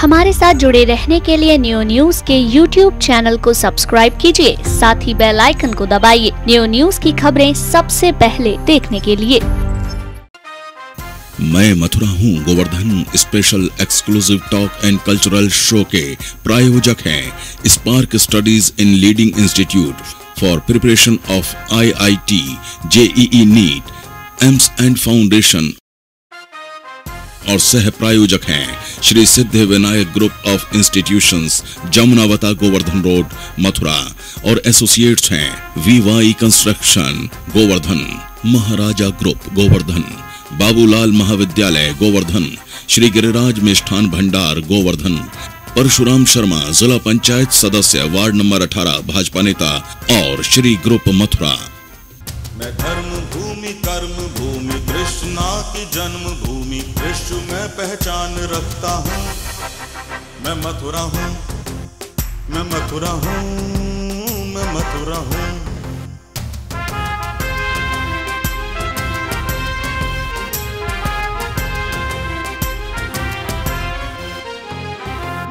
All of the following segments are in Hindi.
हमारे साथ जुड़े रहने के लिए न्यू न्यूज के YouTube चैनल को सब्सक्राइब कीजिए, साथ ही बेल आइकन को दबाइए न्यू न्यूज की खबरें सबसे पहले देखने के लिए। मैं मथुरा हूँ Govardhan special exclusive talk and cultural show के प्रायोजक हैं Spark Studies in leading institute for preparation of IIT, JEE NEET, AIIMS and foundation और सह प्रायोजक हैं Shri Siddh Vinayak group of institutions, Jamunawata, Govardhan road, Mathura और एसोसिएट्स हैं VY construction Govardhan, Maharaja group Govardhan, Babulal महाविद्यालय गोवर्धन, श्री गिरिराज मिष्ठान भंडार गोवर्धन, परशुराम शर्मा जिला पंचायत सदस्य वार्ड नंबर 18 भाजपा नेता और श्री ग्रुप मथुरा। मैं धर्म भूमि कर्म भूमि कृष्णा की जन्म भूमि विश्व में पहचान रखता हूँ। मैं मथुरा हूँ, मैं मथुरा हूँ, मैं मथुरा हूँ।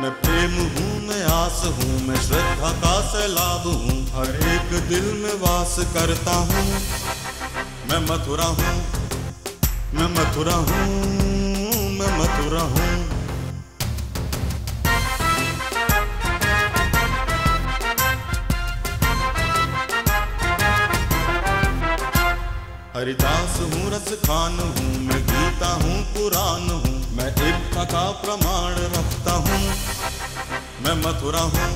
मैं प्रेम हूँ, मैं आस हूँ, मैं श्रद्धा का सैलाब हूँ, हर एक दिल में वास करता हूँ। मैं मथुरा हूँ, मैं मथुरा हूँ, मैं मथुरा हूँ। हरिदास हूँ, रस खान हूँ, मैं गीता हूँ, पुराण हूँ, मैं एकता का प्रमाण रखता हूँ। मैं मथुरा हूँ,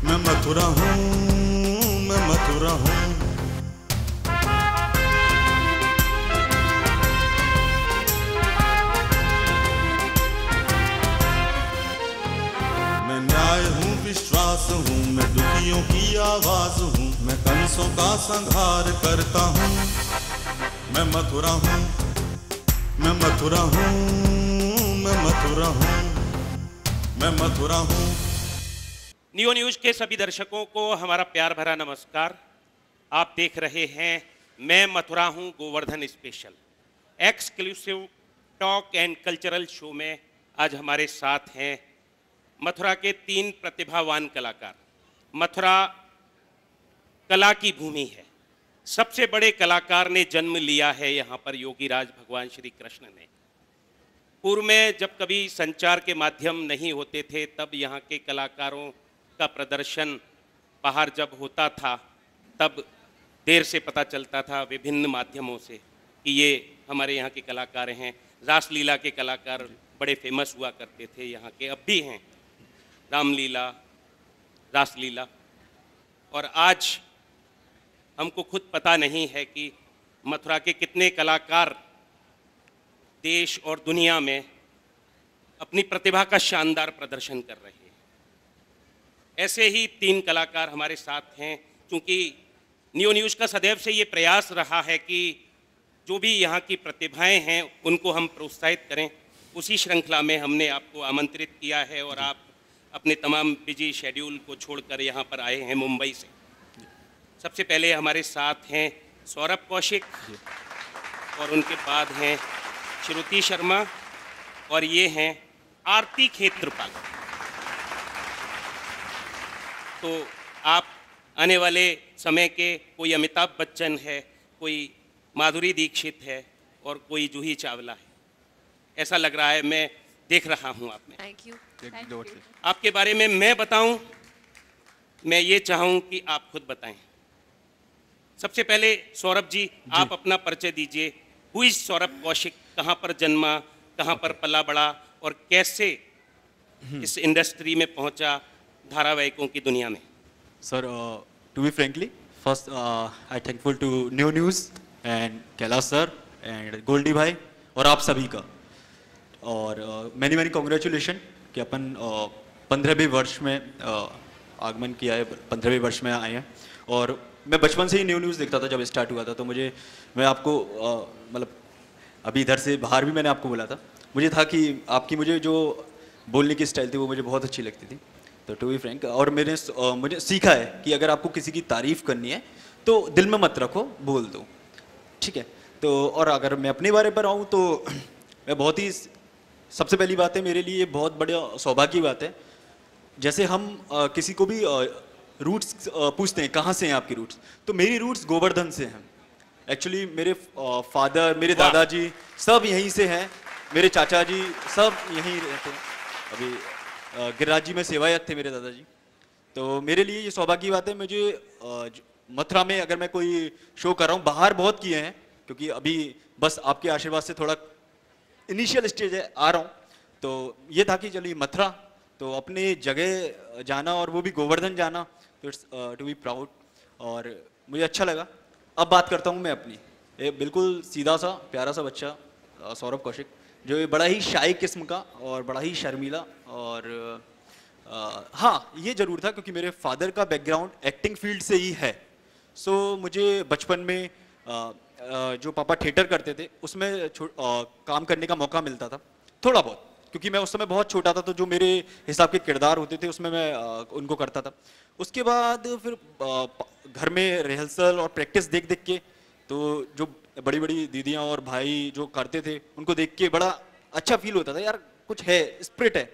मैं मथुरा हूँ, मैं मथुरा हूँ। मैं न्याय हूँ, विश्वास हूँ, मैं दुखियों की आवाज हूँ, मैं कंसों का संहार करता हूँ। मैं मथुरा हूँ, मैं मथुरा हूँ, मैं मथुरा हूँ, मैं मथुरा हूँ। न्यू न्यूज के सभी दर्शकों को हमारा प्यार भरा नमस्कार। आप देख रहे हैं मैं मथुरा हूँ Govardhan special exclusive talk and cultural show में आज हमारे साथ हैं मथुरा के 3 प्रतिभावान कलाकार। मथुरा कला की भूमि है, सबसे बड़े कलाकार ने जन्म लिया है यहाँ पर योगीराज भगवान श्री कृष्ण ने। पूर्व में जब कभी संचार के माध्यम नहीं होते थे तब यहाँ के कलाकारों का प्रदर्शन बाहर जब होता था तब देर से पता चलता था विभिन्न माध्यमों से कि ये हमारे यहाँ के कलाकार हैं। रासलीला के कलाकार बड़े फेमस हुआ करते थे यहाँ के, अब भी हैं, रामलीला, रासलीला। और आज हमको खुद पता नहीं है कि मथुरा के कितने कलाकार देश और दुनिया में अपनी प्रतिभा का शानदार प्रदर्शन कर रहे हैं। ऐसे ही 3 कलाकार हमारे साथ हैं। क्योंकि न्यू न्यूज़ का सदैव से ये प्रयास रहा है कि जो भी यहाँ की प्रतिभाएं हैं उनको हम प्रोत्साहित करें, उसी श्रृंखला में हमने आपको आमंत्रित किया है और आप अपने तमाम बिजी शेड्यूल को छोड़कर यहाँ पर आए हैं मुंबई से। सबसे पहले हमारे साथ हैं सौरभ कौशिक और उनके बाद हैं श्रुति शर्मा और ये हैं आरती खेत्रपाल। तो आप आने वाले समय के कोई अमिताभ बच्चन है, कोई माधुरी दीक्षित है और कोई जूही चावला है, ऐसा लग रहा है, मैं देख रहा हूँ आप में। Thank you. आपके बारे में मैं बताऊं, मैं ये चाहूँ कि आप खुद बताएं। सबसे पहले सौरभ जी, आप अपना परिचय दीजिए। हु इज सौरभ कौशिक, कहाँ पर जन्मा, कहाँ पर पला बड़ा और कैसे इस इंडस्ट्री में पहुँचा धारावाहिकों की दुनिया में? Sir, to be frankly, first I thankful to New News and Kailash sir and Goldy भाई और आप सभी का, और मैनी कॉन्ग्रेचुलेशन कि अपन 15वें वर्ष में आगमन किया है, 15वें वर्ष में आए हैं। और मैं बचपन से ही न्यू न्यूज़ देखता था जब स्टार्ट हुआ था, तो मैं आपको मतलब अभी इधर से बाहर भी मैंने आपको बोला था, मुझे था कि आपकी मुझे जो बोलने की स्टाइल थी वो मुझे बहुत अच्छी लगती थी। तो टू बी फ्रैंक, और मुझे सीखा है कि अगर आपको किसी की तारीफ़ करनी है तो दिल में मत रखो, बोल दो, ठीक है। तो और अगर मैं अपने बारे पर आऊँ तो मैं बहुत ही सबसे पहली बात है मेरे लिए ये बहुत बड़ा सौभाग्य की बात है। जैसे हम किसी को भी रूट्स पूछते हैं कहाँ से हैं आपके रूट्स, तो मेरी रूट्स गोवर्धन से हैं। एक्चुअली मेरे फादर, मेरे दादाजी सब यहीं से हैं, मेरे चाचा जी सब यहीं रहते हैं। अभी गिरिराज जी में सेवायत थे मेरे दादाजी। तो मेरे लिए ये सौभाग्य की बात है। मुझे मथुरा में अगर मैं कोई शो कर रहा हूँ, बाहर बहुत किए हैं क्योंकि अभी बस आपके आशीर्वाद से थोड़ा इनिशियल स्टेज है, आ रहा हूँ। तो ये था कि चलिए मथुरा, तो अपने जगह जाना और वो भी गोवर्धन जाना, तो इट्स टू बी प्राउड और मुझे अच्छा लगा। अब बात करता हूँ मैं अपनी, ये बिल्कुल सीधा सा प्यारा सा बच्चा सौरभ कौशिक, जो ये बड़ा ही शाई किस्म का और बड़ा ही शर्मीला। और हाँ, ये जरूर था क्योंकि मेरे फादर का बैकग्राउंड एक्टिंग फील्ड से ही है। सो मुझे बचपन में जो पापा थिएटर करते थे उसमें काम करने का मौका मिलता था थोड़ा बहुत, क्योंकि मैं उस समय बहुत छोटा था, तो जो मेरे हिसाब के किरदार होते थे उसमें मैं उनको करता था। उसके बाद फिर घर में रिहर्सल और प्रैक्टिस देख देख के, तो जो बड़ी बड़ी दीदियाँ और भाई जो करते थे उनको देख के बड़ा अच्छा फील होता था, यार कुछ है, स्पिरिट है।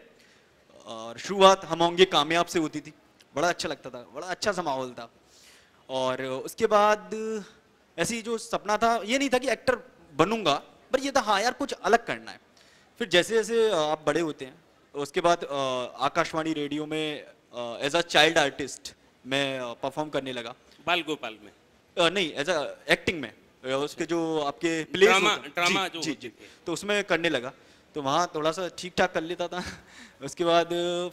और शुरुआत हम होंगे कामयाब से होती थी, बड़ा अच्छा लगता था, बड़ा अच्छा सा माहौल था। और उसके बाद ऐसे ही जो सपना था, ये नहीं था कि एक्टर बनूंगा, पर ये था हाँ यार कुछ अलग करना है। फिर जैसे जैसे आप बड़े होते हैं, उसके बाद आकाशवाणी रेडियो में एज अ चाइल्ड आर्टिस्ट मैं परफॉर्म करने लगा। बाल गोपाल में नहीं, एज अ एक्टिंग में, उसके जो आपके प्लेस ड्रामा जो जी, तो उसमें करने लगा। तो वहाँ थोड़ा सा ठीक ठाक कर लेता था। उसके बाद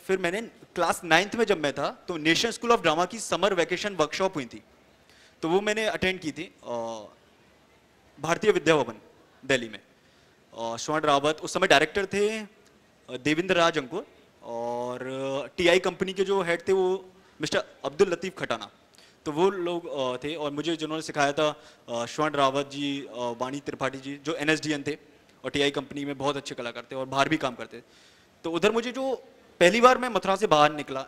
फिर मैंने क्लास 9th में जब मैं था, तो नेशनल स्कूल ऑफ ड्रामा की समर वेकेशन वर्कशॉप हुई थी, तो वो मैंने अटेंड की थी भारतीय विद्या भवन दिल्ली में। स्वर्ण रावत उस समय डायरेक्टर थे, देवेंद्र राज अंकुर, और टीआई कंपनी के जो हेड थे वो मिस्टर अब्दुल लतीफ़ खटाना, तो वो लोग थे। और मुझे जिन्होंने सिखाया था स्वर्ण रावत जी, वाणी त्रिपाठी जी, जो NSDN थे और टीआई कंपनी में बहुत अच्छे कलाकार थे और बाहर भी काम करते थे। तो उधर मुझे जो पहली बार मैं मथुरा से बाहर निकला,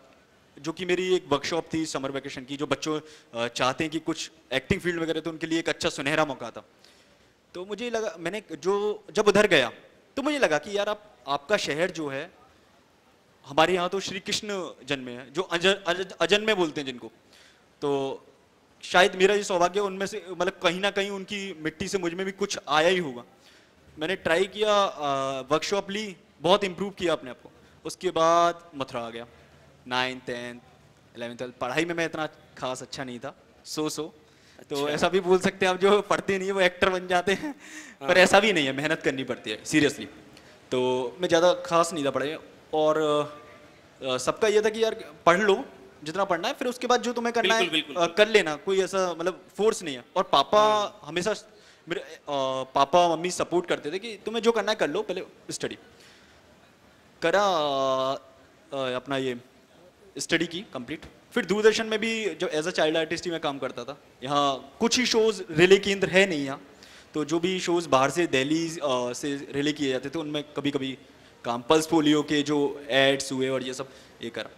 जो कि मेरी एक वर्कशॉप थी समर वेकेशन की, जो बच्चों चाहते हैं कि कुछ एक्टिंग फील्ड वगैरह, तो उनके लिए एक अच्छा सुनहरा मौका था। तो मुझे लगा, मैंने जो जब उधर गया तो मुझे लगा कि यार आपका शहर जो है, हमारे यहाँ तो श्री कृष्ण जन्मे हैं, जो अजन्मे बोलते हैं जिनको, तो शायद मेरा ये सौभाग्य उनमें से, मतलब कहीं ना कहीं उनकी मिट्टी से मुझ में भी कुछ आया ही होगा। मैंने ट्राई किया, वर्कशॉप ली, बहुत इम्प्रूव किया अपने आप को। उसके बाद मथुरा आ गया, 9th 10th 11th 12th। पढ़ाई में मैं इतना खास अच्छा नहीं था, सो तो ऐसा भी बोल सकते हैं आप, जो पढ़ते नहीं है वो एक्टर बन जाते हैं। पर ऐसा भी नहीं है, मेहनत करनी पड़ती है सीरियसली। तो मैं ज़्यादा खास नहीं था पढ़े, और सबका ये था कि यार पढ़ लो जितना पढ़ना है, फिर उसके बाद जो तुम्हें करना है कर लेना, कोई ऐसा मतलब फोर्स नहीं है। और पापा हमेशा, मेरे पापा मम्मी सपोर्ट करते थे कि तुम्हें जो करना है कर लो, पहले स्टडी करा, अपना ये स्टडी की कंप्लीट। फिर दूरदर्शन में भी जो एज अ चाइल्ड आर्टिस्ट ही मैं काम करता था। यहाँ कुछ ही शोज़ रिले केंद्र है नहीं यहाँ, तो जो भी शोज़ बाहर से दिल्ली से रिले किए जाते थे उनमें कभी कभी काम, पल्स पोलियो के जो एड्स हुए और ये सब ये करा।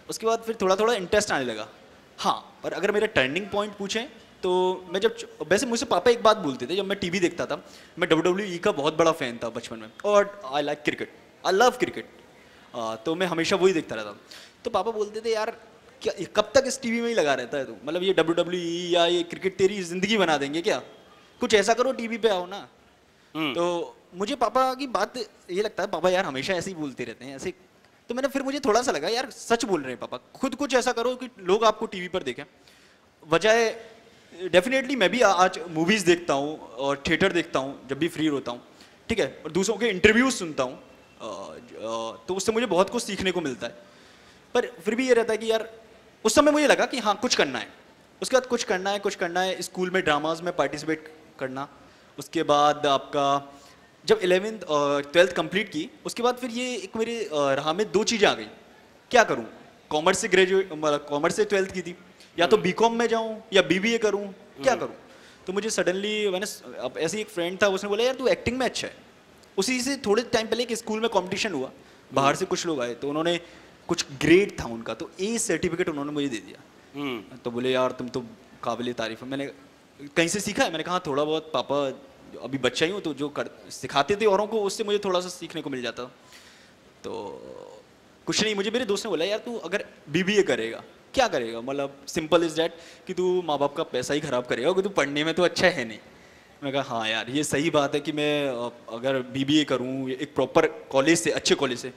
उसके बाद फिर थोड़ा थोड़ा इंटरेस्ट आने लगा। हाँ, पर अगर मेरा टर्निंग पॉइंट पूछें तो मैं जब, वैसे मुझसे पापा एक बात बोलते थे, जब मैं टीवी देखता था, मैं WWE का बहुत बड़ा फ़ैन था बचपन में, और I like cricket, I love cricket, तो मैं हमेशा वही देखता रहता। तो पापा बोलते थे यार क्या कब तक इस टीवी में ही लगा रहता है तू, मतलब ये WWE या ये क्रिकेट तेरी ज़िंदगी बना देंगे क्या, कुछ ऐसा करो, टीवी पे आओ ना। तो मुझे पापा की बात ये लगता है, पापा यार हमेशा ऐसे ही बोलते रहते हैं ऐसे। तो मैंने फिर मुझे थोड़ा सा लगा यार सच बोल रहे हैं पापा, खुद कुछ ऐसा करो कि लोग आपको टीवी पर देखें। वजह डेफिनेटली मैं भी आज मूवीज़ देखता हूँ और थिएटर देखता हूँ जब भी फ्री होता हूँ, ठीक है, और दूसरों के इंटरव्यूज़ सुनता हूँ, तो उससे मुझे बहुत कुछ सीखने को मिलता है। पर फिर भी ये रहता है कि यार उस समय मुझे लगा कि हाँ कुछ करना है, उसके बाद कुछ करना है, स्कूल में ड्रामाज में पार्टिसिपेट करना। उसके बाद आपका जब 11th और 12th कंप्लीट की, उसके बाद फिर ये एक मेरे राह में दो चीज़ें आ गई, क्या करूँ, कॉमर्स से 12th की थी, या तो बीकॉम में जाऊँ या BBA करूँ, क्या करूँ। तो मुझे सडनली, मैंने अब ऐसे ही एक फ्रेंड था, उसने बोला यार तू एक्टिंग में अच्छा है। उसी से थोड़े टाइम पहले एक स्कूल में कंपटीशन हुआ, बाहर से कुछ लोग आए, तो उन्होंने कुछ ग्रेड था उनका, तो A सर्टिफिकेट उन्होंने मुझे दे दिया। तो बोले यार तुम तो काबिल तारीफ है। मैंने कहीं से सीखा है, मैंने कहा थोड़ा बहुत पापा अभी बच्चा ही हूँ, तो जो सिखाते थे औरों को उससे मुझे थोड़ा सा सीखने को मिल जाता। तो कुछ नहीं, मुझे मेरे दोस्त ने बोला यार तू अगर BBA करेगा क्या करेगा, मतलब सिंपल इज डैट कि तू माँ बाप का पैसा ही खराब करेगा क्योंकि तू पढ़ने में तो अच्छा है नहीं। मैं कहा हाँ यार ये सही बात है कि मैं अगर BBA करूँ एक प्रॉपर कॉलेज से, अच्छे कॉलेज से,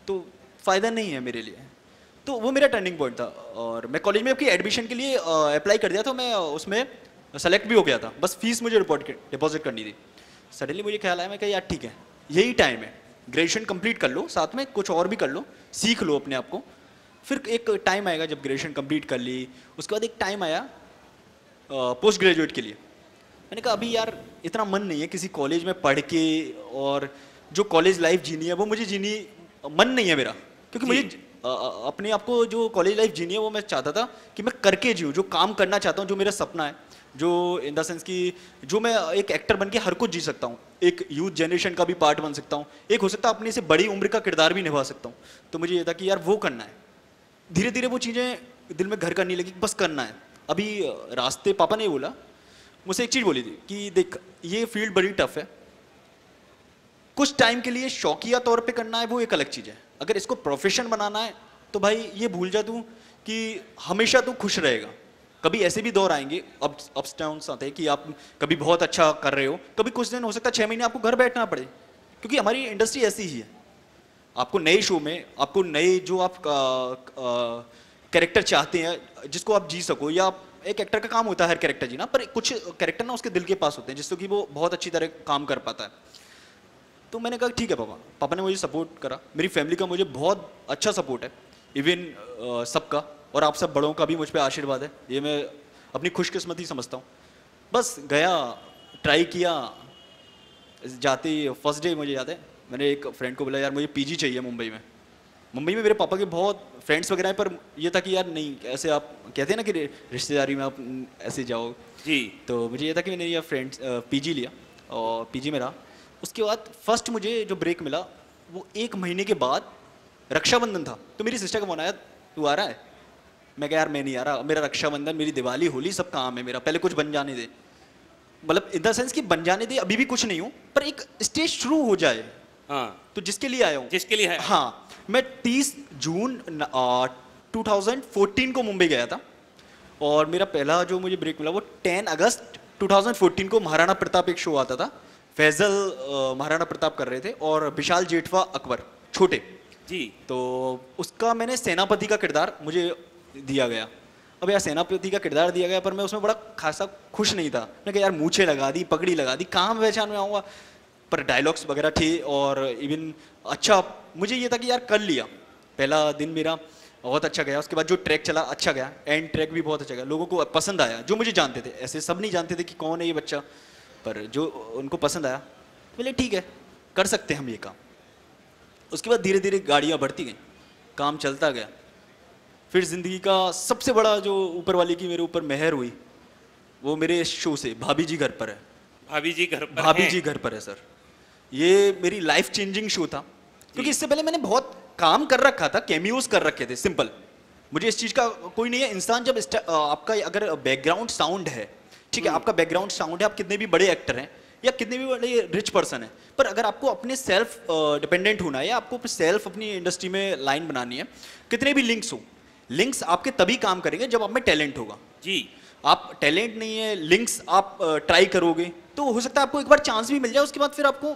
तो फ़ायदा नहीं है मेरे लिए। तो वो मेरा टर्निंग पॉइंट था। और मैं कॉलेज में अपनी एडमिशन के लिए अप्लाई कर दिया था, मैं उसमें सेलेक्ट भी हो गया था, बस फीस मुझे डिपॉजिट करनी थी। सडनली मुझे ख्याल आया, मैं कहा यार ठीक है यही टाइम है, ग्रेजुएशन कंप्लीट कर लो, साथ में कुछ और भी कर लो, सीख लो अपने आप को। फिर एक टाइम आएगा जब ग्रेजुएशन कंप्लीट कर ली, उसके बाद एक टाइम आया पोस्ट ग्रेजुएट के लिए। मैंने कहा अभी यार इतना मन नहीं है किसी कॉलेज में पढ़ के, और जो कॉलेज लाइफ जीनी है वो मुझे जीनी मन नहीं है मेरा, क्योंकि मुझे अपने आप को जो कॉलेज लाइफ जीनी है वो मैं चाहता था कि मैं करके जीऊँ, जो काम करना चाहता हूँ, जो मेरा सपना है, जो इन द सेंस कि जो मैं एक एक्टर बन के हर कुछ जी सकता हूँ, एक यूथ जनरेशन का भी पार्ट बन सकता हूँ, एक हो सकता है अपने से बड़ी उम्र का किरदार भी निभा सकता हूँ। तो मुझे ये था कि यार वो करना है। धीरे धीरे वो चीज़ें दिल में घर करने लगी, बस करना है। अभी रास्ते पापा ने बोला, मुझसे एक चीज़ बोली थी कि देख ये फील्ड बड़ी टफ है, कुछ टाइम के लिए शौकिया तौर पे करना है वो एक अलग चीज़ है, अगर इसको प्रोफेशन बनाना है तो भाई ये भूल जा तू कि हमेशा तू खुश रहेगा। कभी ऐसे भी दौर आएंगे, अप्स डाउन्स आते हैं कि आप कभी बहुत अच्छा कर रहे हो, कभी कुछ दिन हो सकता है 6 महीने आपको घर बैठना पड़े, क्योंकि हमारी इंडस्ट्री ऐसी ही है। आपको नए शो में, आपको नए जो आप कैरेक्टर चाहते हैं जिसको आप जी सको, या एक एक्टर का काम होता है हर कैरेक्टर जीना, पर कुछ कैरेक्टर ना उसके दिल के पास होते हैं जिससे कि वो बहुत अच्छी तरह काम कर पाता है। तो मैंने कहा ठीक है पापा ने मुझे सपोर्ट करा, मेरी फैमिली का मुझे बहुत अच्छा सपोर्ट है, इवन सबका, और आप सब बड़ों का भी मुझ पे आशीर्वाद है, ये मैं अपनी खुशकिस्मती समझता हूँ। बस गया, ट्राई किया, जाते फर्स्ट डे मुझे याद है मैंने एक फ्रेंड को बोला यार मुझे PG चाहिए मुंबई में मेरे पापा के बहुत फ्रेंड्स वगैरह हैं, पर ये था कि यार नहीं, ऐसे आप कहते हैं ना कि रिश्तेदारी में आप ऐसे जाओ जी, तो मुझे ये था कि मैंने ये फ्रेंड्स PG लिया और PG में रहा। उसके बाद फर्स्ट मुझे जो ब्रेक मिला वो 1 महीने के बाद रक्षाबंधन था, तो मेरी सिस्टर का फोन आया, तू आ रहा है? मैं कहा यार मैं नहीं आ रहा, मेरा रक्षाबंधन, मेरी दिवाली, होली सब काम है मेरा, पहले कुछ बन जाने दे, मतलब इन द सेंस कि बन जाने दे, अभी भी कुछ नहीं हूँ, पर एक स्टेज शुरू हो जाए। हाँ, तो जिसके लिए आया हूँ, जिसके लिए है। हाँ, मैं 30 जून 2014 को मुंबई गया था, और मेरा पहला जो मुझे ब्रेक मिला वो 10 अगस्त 2014 को महाराणा प्रताप एक शो आता था, फैजल महाराणा प्रताप कर रहे थे और विशाल जेठवा अकबर छोटे जी, तो उसका मैंने सेनापति का किरदार मुझे दिया गया। अब यार सेनापति का किरदार दिया गया, पर मैं उसमें बड़ा खासा खुश नहीं था। मैं कहा यार मूछें लगा दी, पगड़ी लगा दी, कहाँ पहचान में आऊँगा, पर डायलॉग्स वगैरह थे, और इवन अच्छा मुझे ये था कि यार कर लिया। पहला दिन मेरा बहुत अच्छा गया, उसके बाद जो ट्रैक चला अच्छा गया, एंड ट्रैक भी बहुत अच्छा गया, लोगों को पसंद आया, जो मुझे जानते थे, ऐसे सब नहीं जानते थे कि कौन है ये बच्चा, पर जो उनको पसंद आया, बोले ठीक है कर सकते हैं हम ये काम। उसके बाद धीरे धीरे गाड़ियाँ बढ़ती गई, काम चलता गया। फिर ज़िंदगी का सबसे बड़ा जो ऊपर वाले की मेरे ऊपर मेहर हुई, वो मेरे शो से भाभी जी घर पर है। भाभी जी घर पर, भाभी जी घर पर है सर। ये मेरी लाइफ चेंजिंग शो था, क्योंकि इससे पहले मैंने बहुत काम कर रखा था, कैमियोज कर रखे थे, सिंपल, मुझे इस चीज़ का कोई नहीं है। इंसान जब आपका अगर बैकग्राउंड साउंड है, ठीक है, आपका बैकग्राउंड साउंड है, आप कितने भी बड़े एक्टर हैं या कितने भी बड़े रिच पर्सन है, पर अगर आपको अपने सेल्फ डिपेंडेंट होना है, या आपको सेल्फ अपनी इंडस्ट्री में लाइन बनानी है, कितने भी लिंक्स हो, लिंक्स आपके तभी काम करेंगे जब आप में टैलेंट होगा जी। आप टैलेंट नहीं है, लिंक्स आप ट्राई करोगे तो हो सकता है आपको एक बार चांस भी मिल जाए, उसके बाद फिर आपको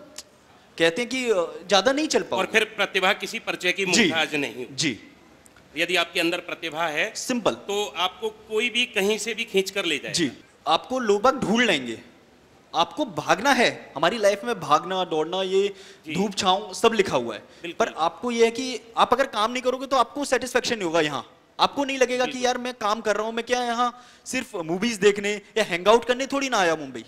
कहते हैं कि ज़्यादा नहीं चल पाओ, और फिर प्रतिभा किसी परिचय की मोहताज नहीं जी। यदि आपके अंदर प्रतिभा है, सिंपल, तो आपको कोई भी कहीं से भी खींच कर ले जाए जी। आपको लोग बाग ढूंढ लेंगे, आपको भागना है, हमारी लाइफ में भागना दौड़ना, ये धूप छांव सब लिखा हुआ है, पर आपको ये है कि आप अगर काम नहीं करोगे तो आपको सेटिस्फेक्शन नहीं होगा। यहाँ आपको नहीं लगेगा कि यार मैं काम कर रहा हूँ, मैं क्या यहाँ सिर्फ मूवीज देखने या हैंग आउट करने थोड़ी ना आया मुंबई,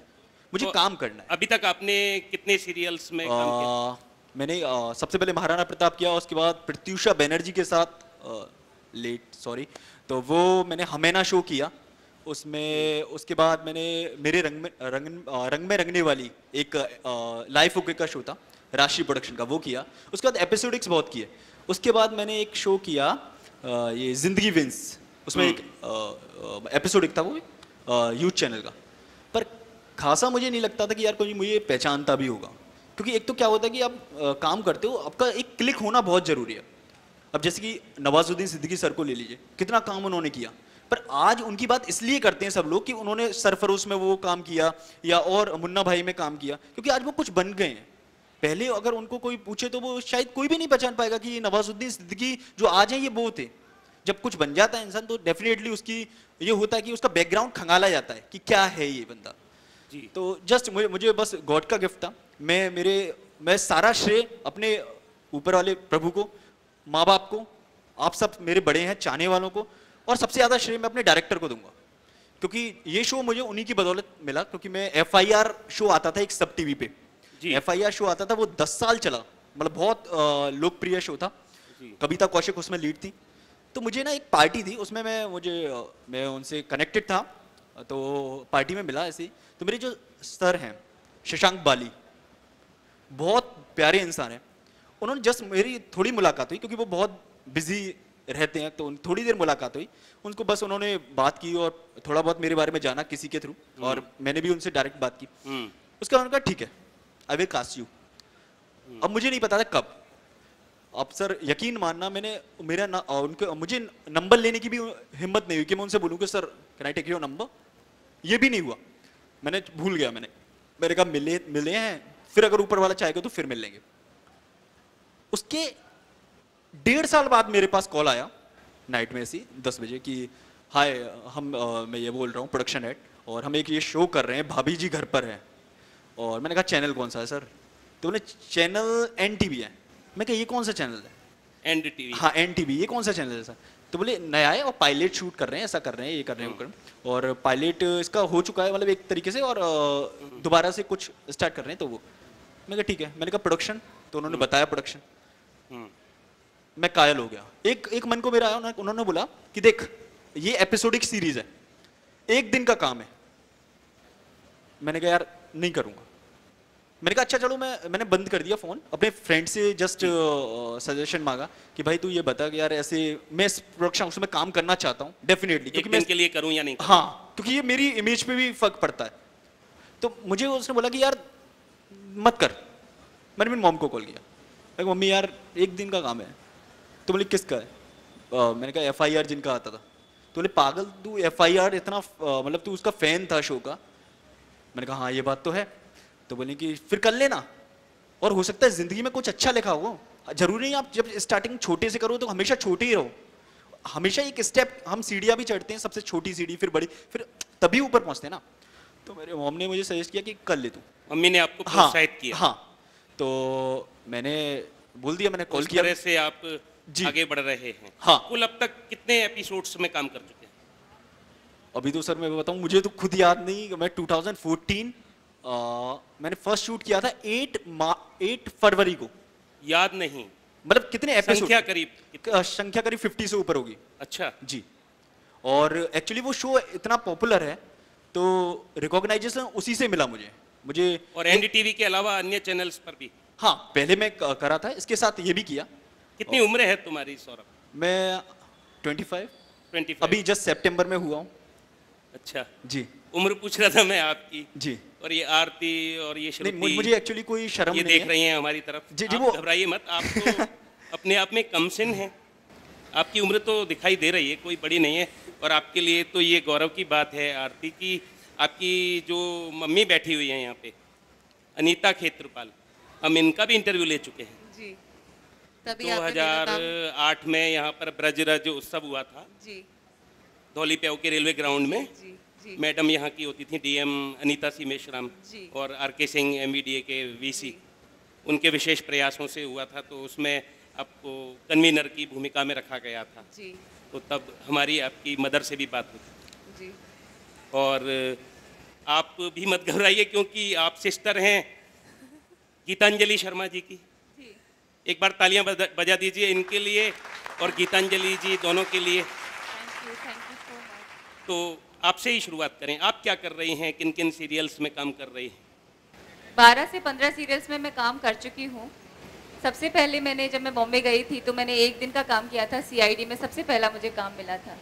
मुझे तो काम करना है। अभी तक आपने कितने सीरियल्स में काम किया? मैंने सबसे पहले महाराणा प्रताप किया, उसके बाद प्रत्युषा बनर्जी के साथ तो वो मैंने हमेना शो किया उसमें। उसके बाद मैंने मेरे रंग में रंगने वाली एक लाइफ ओके का शो था, राष्ट्रीय प्रोडक्शन का, वो किया। उसके बाद एपिसोडिक्स बहुत किए। उसके बाद मैंने एक शो किया ये जिंदगी विंस, उसमें एक एपिसोडिक था, वो यूथ चैनल का। पर खासा मुझे नहीं लगता था कि यार कोई मुझे पहचानता भी होगा, क्योंकि एक तो क्या होता है कि आप काम करते हो, आपका एक क्लिक होना बहुत ज़रूरी है। अब जैसे कि नवाजुद्दीन सिद्दीकी सर को ले लीजिए, कितना काम उन्होंने किया, पर आज उनकी बात इसलिए करते हैं सब लोग कि उन्होंने सरफरोश में वो काम किया या और मुन्ना भाई में काम किया, क्योंकि आज वो कुछ बन गए हैं। पहले अगर उनको कोई पूछे तो वो शायद कोई भी नहीं पहचान पाएगा कि ये नवाजुद्दीन सिद्दीकी जो आज हैं ये वो थे। जब कुछ बन जाता है इंसान तो डेफिनेटली उसकी ये होता है कि उसका बैकग्राउंड खंगाला जाता है कि क्या है ये बंदा जी। तो जस्ट मुझे बस गॉड का गिफ्ट था। मैं सारा श्रेय अपने ऊपर वाले प्रभु को, माँ बाप को, आप सब मेरे बड़े हैं, चाहने वालों को, और सबसे ज़्यादा श्रेय मैं अपने डायरेक्टर को दूंगा, क्योंकि ये शो मुझे उन्हीं की बदौलत मिला। क्योंकि मैं FIR शो आता था एक सब टीवी पे, FIR शो आता था, वो 10 साल चला, मतलब बहुत लोकप्रिय शो था। कविता कौशिक उसमें लीड थी। तो मुझे ना एक पार्टी थी उसमें मैं उनसे कनेक्टेड था, तो पार्टी में मिला ऐसे ही। तो मेरे जो सर हैं शशांक बाली, बहुत प्यारे इंसान हैं, उन्होंने जस्ट मेरी थोड़ी मुलाकात हुई, क्योंकि वो बहुत बिजी रहते हैं, तो थोड़ी देर मुलाकात हुई उनको, बस उन्होंने बात की और थोड़ा बहुत मेरे बारे में जाना किसी के थ्रू, और मैंने भी उनसे डायरेक्ट बात की। उसके बाद उन्होंने कहा ठीक है, आई विल कास्ट यू। अब मुझे नहीं पता था कब। अब सर यकीन मानना, मुझे नंबर लेने की भी हिम्मत नहीं हुई कि मैं उनसे बोलूँ कि sir can I take your number, ये भी नहीं हुआ। मैंने भूल गया, मैंने कहा मिले हैं, फिर अगर ऊपर वाला चाहेगा तो फिर मिल लेंगे। उसके 1.5 साल बाद मेरे पास कॉल आया नाइट में ऐसी 10 बजे कि हाय, मैं ये बोल रहा हूँ प्रोडक्शन हेड, और हम एक ये शो कर रहे हैं, भाभी जी घर पर है। और मैंने कहा चैनल कौन सा है सर? तो बोले चैनल NTV है। मैं कहा ये कौन सा चैनल है? NTV। हाँ NTV, ये कौन सा चैनल है सर? तो बोले नया है और पायलट शूट कर रहे हैं, ऐसा कर रहे हैं, ये कर रहे हैं, वो कर रहे हैं, और पायलट इसका हो चुका है मतलब एक तरीके से, और दोबारा से कुछ स्टार्ट कर रहे हैं। तो वो मैं कहा ठीक है। मैंने कहा प्रोडक्शन, तो उन्होंने बताया प्रोडक्शन। मैं कायल हो गया। एक मन को मेरा आया, उन्होंने बोला कि देख ये एपिसोडिक सीरीज है, 1 दिन का काम है। मैंने कहा यार नहीं करूंगा। मैंने कहा अच्छा चलो, मैंने बंद कर दिया फोन, अपने फ्रेंड से जस्ट सजेशन मांगा कि भाई तू ये बता कि यार ऐसे मैं इस प्रोडक्शन हाउस में काम करना चाहता हूँ डेफिनेटली, क्योंकि मैं के लिए करूँ या नहीं करूं? हाँ, क्योंकि ये मेरी इमेज पे भी फर्क पड़ता है। तो मुझे उसने बोला कि यार मत कर। मैंने मेरी मॉम को कॉल किया, मम्मी यार 1 दिन का काम है। तो बोले किसका है? मैंने कहा FIR जिनका आता था। तो बोले पागल तू FIR इतना मतलब तू उसका फैन था शो का? मैंने कहा हाँ ये बात तो है। तो बोले कि फिर कर लेना, और हो सकता है जिंदगी में कुछ अच्छा लिखा हो। जरूरी नहीं आप जब स्टार्टिंग छोटे से करो तो हमेशा छोटे ही रहो, हमेशा एक स्टेप, हम सीढ़ियाँ भी चढ़ते हैं, सबसे छोटी सीढ़ी फिर बड़ी, फिर तभी ऊपर पहुंचते हैं ना। तो मेरे मॉम ने मुझे सजेस्ट किया कि कर ले तू। मम्मी ने आपको प्रोत्साहित किया? हाँ, तो मैंने बोल दिया, मैंने कॉल किया। तरह से आप आगे बढ़ रहे हैं। हाँ। कुल अब तक कितने एपिसोड्स में काम कर चुके हैं? अभी तो सर मैं बताऊं, मुझे तो खुद याद नहीं। मैं 2014 मैंने फर्स्ट शूट किया था 8 फरवरी को। याद नहीं? मतलब कितने एपिसोड? संख्या करीब 50 से ऊपर होगी। अच्छा जी। और एक्चुअली वो शो इतना पॉपुलर है तो रिकॉग्नाइजेशन उसी से मिला मुझे। और NDTV के अलावा अन्य चैनल्स पर भी? हाँ, पहले मैं करा था, इसके साथ ये भी किया। कितनी उम्र है तुम्हारी सौरभ? मैं 25 अभी जस्ट सितंबर में हुआ हूँ। अच्छा जी, उम्र पूछ रहा था मैं आपकी जी। और ये आरती और ये श्रुति, मुझे एक्चुअली कोई शर्म ये नहीं देख रही हैं हमारी तरफ। जी जी, वो घबराइए मत, आप तो अपने आप में कमसिन हैं। आपकी उम्र तो दिखाई दे रही है, कोई बड़ी नहीं है। और आपके लिए तो ये गौरव की बात है आरती की, आपकी जो मम्मी बैठी हुई है यहाँ पे, अनीता खेत्रपाल, हम इनका भी इंटरव्यू ले चुके हैं जी। 2008 में यहाँ पर ब्रजरज उत्सव हुआ था जी, धौली प्याऊ के रेलवे ग्राउंड में जी। मैडम यहाँ की होती थी DM अनीता सी मेश्राम, और RK सिंह MVDA के VC, उनके विशेष प्रयासों से हुआ था। तो उसमें आपको कन्वीनर की भूमिका में रखा गया था जी। तो तब हमारी आपकी मदर से भी बात हुई जी। और आप भी मत घबराइए क्योंकि आप सिस्टर हैं गीतांजलि शर्मा जी की। एक बार तालियां बजा दीजिए इनके लिए और गीतांजलि जी दोनों के लिए। Thank you so much. तो आपसे ही शुरुआत करें, आप क्या कर रही हैं, किन किन सीरियल्स में काम कर रही हैं? 12 से 15 सीरियल्स में मैं काम कर चुकी हूँ। सबसे पहले जब मैं बॉम्बे गई थी तो मैंने 1 दिन का काम किया था CID में, सबसे पहला मुझे काम मिला था।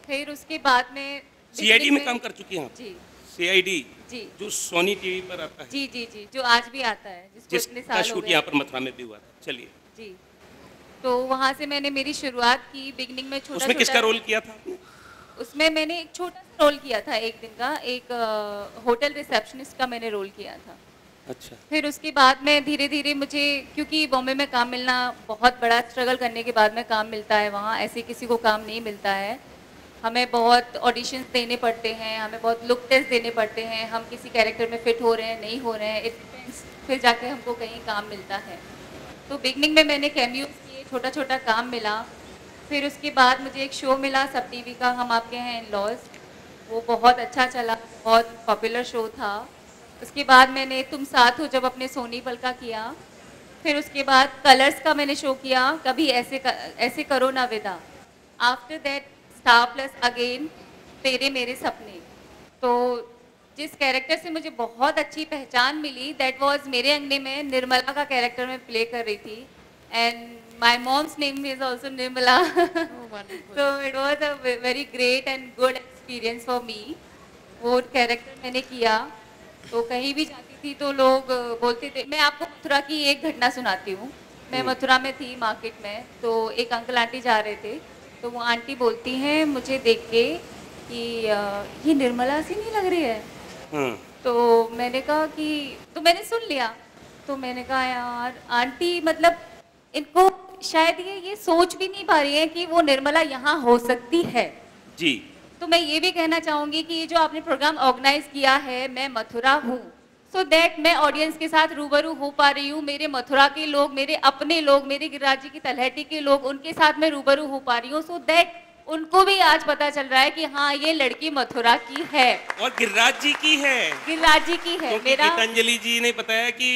फिर उसके बाद में CID में काम कर चुकी हैं आप? जी। CID जी जो सोनी टीवी पर आता है, जी जी जी, जो आज भी आता है, जिसको इतने जिसका साल हो शूट गए। यहाँ पर मथुरा में भी हुआ था। चलिए, जी, तो वहाँ से मैंने मेरी शुरुआत की। बिगनिंग में छोटा उसमें किसका रोल किया था आपने? उसमें मैंने एक छोटा सा रोल किया था, एक दिन का, एक होटल रिसेप्शनिस्ट का मैंने रोल किया था। अच्छा, फिर उसके बाद में धीरे धीरे मुझे, क्योंकि बॉम्बे में काम मिलना बहुत बड़ा स्ट्रगल करने के बाद में काम मिलता है, वहाँ ऐसे किसी को काम नहीं मिलता है। हमें बहुत ऑडिशंस देने पड़ते हैं, हमें बहुत लुक टेस्ट देने पड़ते हैं, हम किसी कैरेक्टर में फिट हो रहे हैं नहीं हो रहे हैं, इट डिपेंड्स, फिर जाके हमको कहीं काम मिलता है। तो बिगनिंग में मैंने कैमियोज किए, छोटा छोटा काम मिला। फिर उसके बाद मुझे एक शो मिला सब टीवी का, हम आपके हैं इन लॉज, वो बहुत अच्छा चला, बहुत पॉपुलर शो था। उसके बाद मैंने तुम साथ हो जब अपने सोनी पल का किया। फिर उसके बाद कलर्स का मैंने शो किया, कभी ऐसे करो ना विदा। After that star plus again, तेरे मेरे सपने। तो जिस कैरेक्टर से मुझे बहुत अच्छी पहचान मिली, दैट वाज मेरे अंगने में निर्मला का कैरेक्टर मैं प्ले कर रही थी, and my mom's name is also Nirmala. तो it was a very great and good experience for me. वो कैरेक्टर मैंने किया, तो कहीं भी जाती थी तो लोग बोलते थे। मैं आपको मथुरा की एक घटना सुनाती हूँ। मैं मथुरा में थी मार्केट में, तो एक अंकल आंटी जा रहे थे, तो वो आंटी बोलती हैं मुझे देख के कि ये निर्मला सी नहीं लग रही है। तो मैंने कहा कि, तो मैंने सुन लिया, तो मैंने कहा यार आंटी, मतलब इनको शायद ये सोच भी नहीं पा रही है कि वो निर्मला यहाँ हो सकती है। जी, तो मैं ये भी कहना चाहूंगी कि ये जो आपने प्रोग्राम ऑर्गेनाइज किया है, मैं मथुरा हूँ, सो दैट मैं ऑडियंस के साथ रूबरू हो पा रही हूँ। मेरे मथुरा के लोग, मेरे अपने लोग, मेरे गिरिराज जी की तलहटी के लोग, उनके साथ मैं रूबरू हो पा रही हूँ, सो दैट उनको भी आज पता चल रहा है कि हाँ ये लड़की मथुरा की है और गिरिराज जी की है, गिरिराज जी की है। क्योंकि मेरा गीतांजलि जी ने बताया कि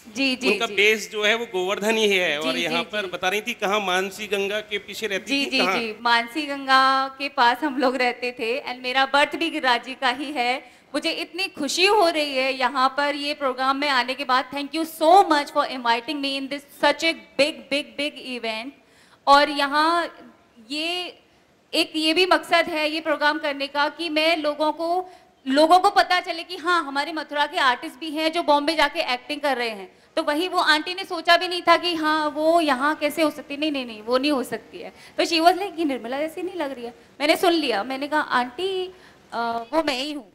जी जी उनका जी बेस जो है वो गोवर्धन ही है, जी, और यहाँ जी, पर जी। बता रही थी कहाँ, मानसी गंगा के पीछे रहती जी थी, जी कहाँ? जी, मानसी गंगा के पास हम लोग रहते थे, एंड मेरा बर्थ भी गिरिराज जी का ही है। मुझे इतनी खुशी हो रही है यहाँ पर ये प्रोग्राम में आने के बाद। Thank you so much for inviting me in this such a big big big event. और यहाँ ये भी मकसद है ये प्रोग्राम करने का कि मैं लोगों को पता चले कि हाँ हमारे मथुरा के आर्टिस्ट भी हैं जो बॉम्बे जाके एक्टिंग कर रहे हैं। तो वही वो आंटी ने सोचा भी नहीं था कि हाँ वो यहाँ कैसे हो सकती है, नहीं वो नहीं हो सकती है। तो शी वाज लाइक कि निर्मला जैसी नहीं लग रही है। मैंने सुन लिया, मैंने कहा आंटी वो मैं ही हूँ।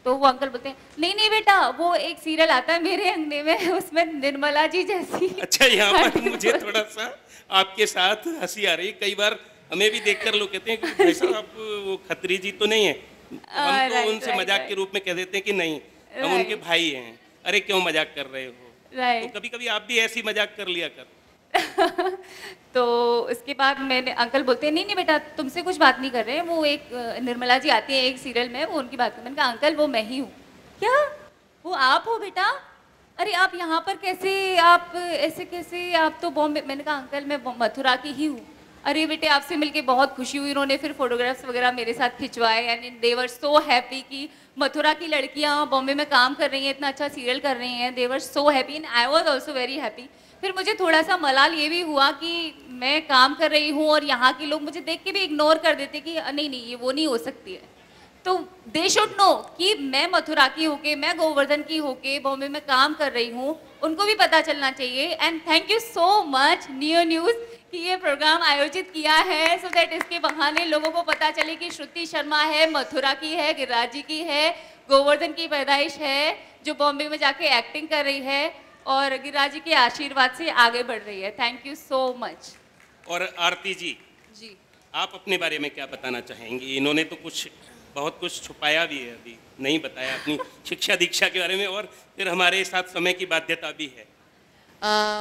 तो वो अंकल बोलते हैं नहीं बेटा, वो एक सीरियल आता है मेरे अंगने में, उसमें निर्मला जी जैसी। अच्छा, यहाँ पर मुझे थोड़ा सा आपके साथ हंसी आ रही है। कई बार हमें भी देखकर लोग कहते हैं कि भाई साहब आप वो खत्री जी तो नहीं है, हम तो उनसे मजाक के रूप में कह देते हैं कि नहीं हम उनके भाई हैं। अरे क्यों मजाक कर रहे हो? तो कभी कभी आप भी ऐसी मजाक कर लिया कर। तो उसके बाद मैंने, अंकल बोलते हैं नहीं बेटा तुमसे कुछ बात नहीं कर रहे हैं, वो एक निर्मला जी आती है एक सीरियल में, वो उनकी बात कर। मैंने कहा अंकल वो मैं ही हूँ। क्या वो आप हो बेटा? अरे आप यहाँ पर कैसे, आप ऐसे कैसे, आप तो बॉम्बे। मैंने कहा अंकल मैं मथुरा की ही हूँ। अरे बेटे आपसे मिलके बहुत खुशी हुई। उन्होंने फिर फोटोग्राफ्स वगैरह मेरे साथ खिंचवाए, and they were so happy कि मथुरा की लड़कियाँ बॉम्बे में काम कर रही हैं, इतना अच्छा सीरियल कर रही हैं। They were so happy and I was also very happy. फिर मुझे थोड़ा सा मलाल ये भी हुआ कि मैं काम कर रही हूँ और यहाँ के लोग मुझे देख के भी इग्नोर कर देते कि नहीं ये वो नहीं हो सकती है। तो दे शुड नो कि मैं मथुरा की होके, मैं गोवर्धन की होके बॉम्बे में काम कर रही हूँ, उनको भी पता चलना चाहिए। And thank you so much neo news कि ये प्रोग्राम आयोजित किया है, सो दैट इसके बहाने लोगों को पता चले कि श्रुति शर्मा है, मथुरा की है, गिरिराज जी की है, गोवर्धन की पैदाइश है, जो बॉम्बे में जाके एक्टिंग कर रही है और गिरिराज जी के आशीर्वाद से आगे बढ़ रही है। Thank you so much. और आरती जी, आप अपने बारे में क्या बताना चाहेंगी? इन्होंने तो बहुत कुछ छुपाया भी है, अभी नहीं बताया अपनी शिक्षा दीक्षा के बारे में, और फिर हमारे साथ समय की बाध्यता भी है।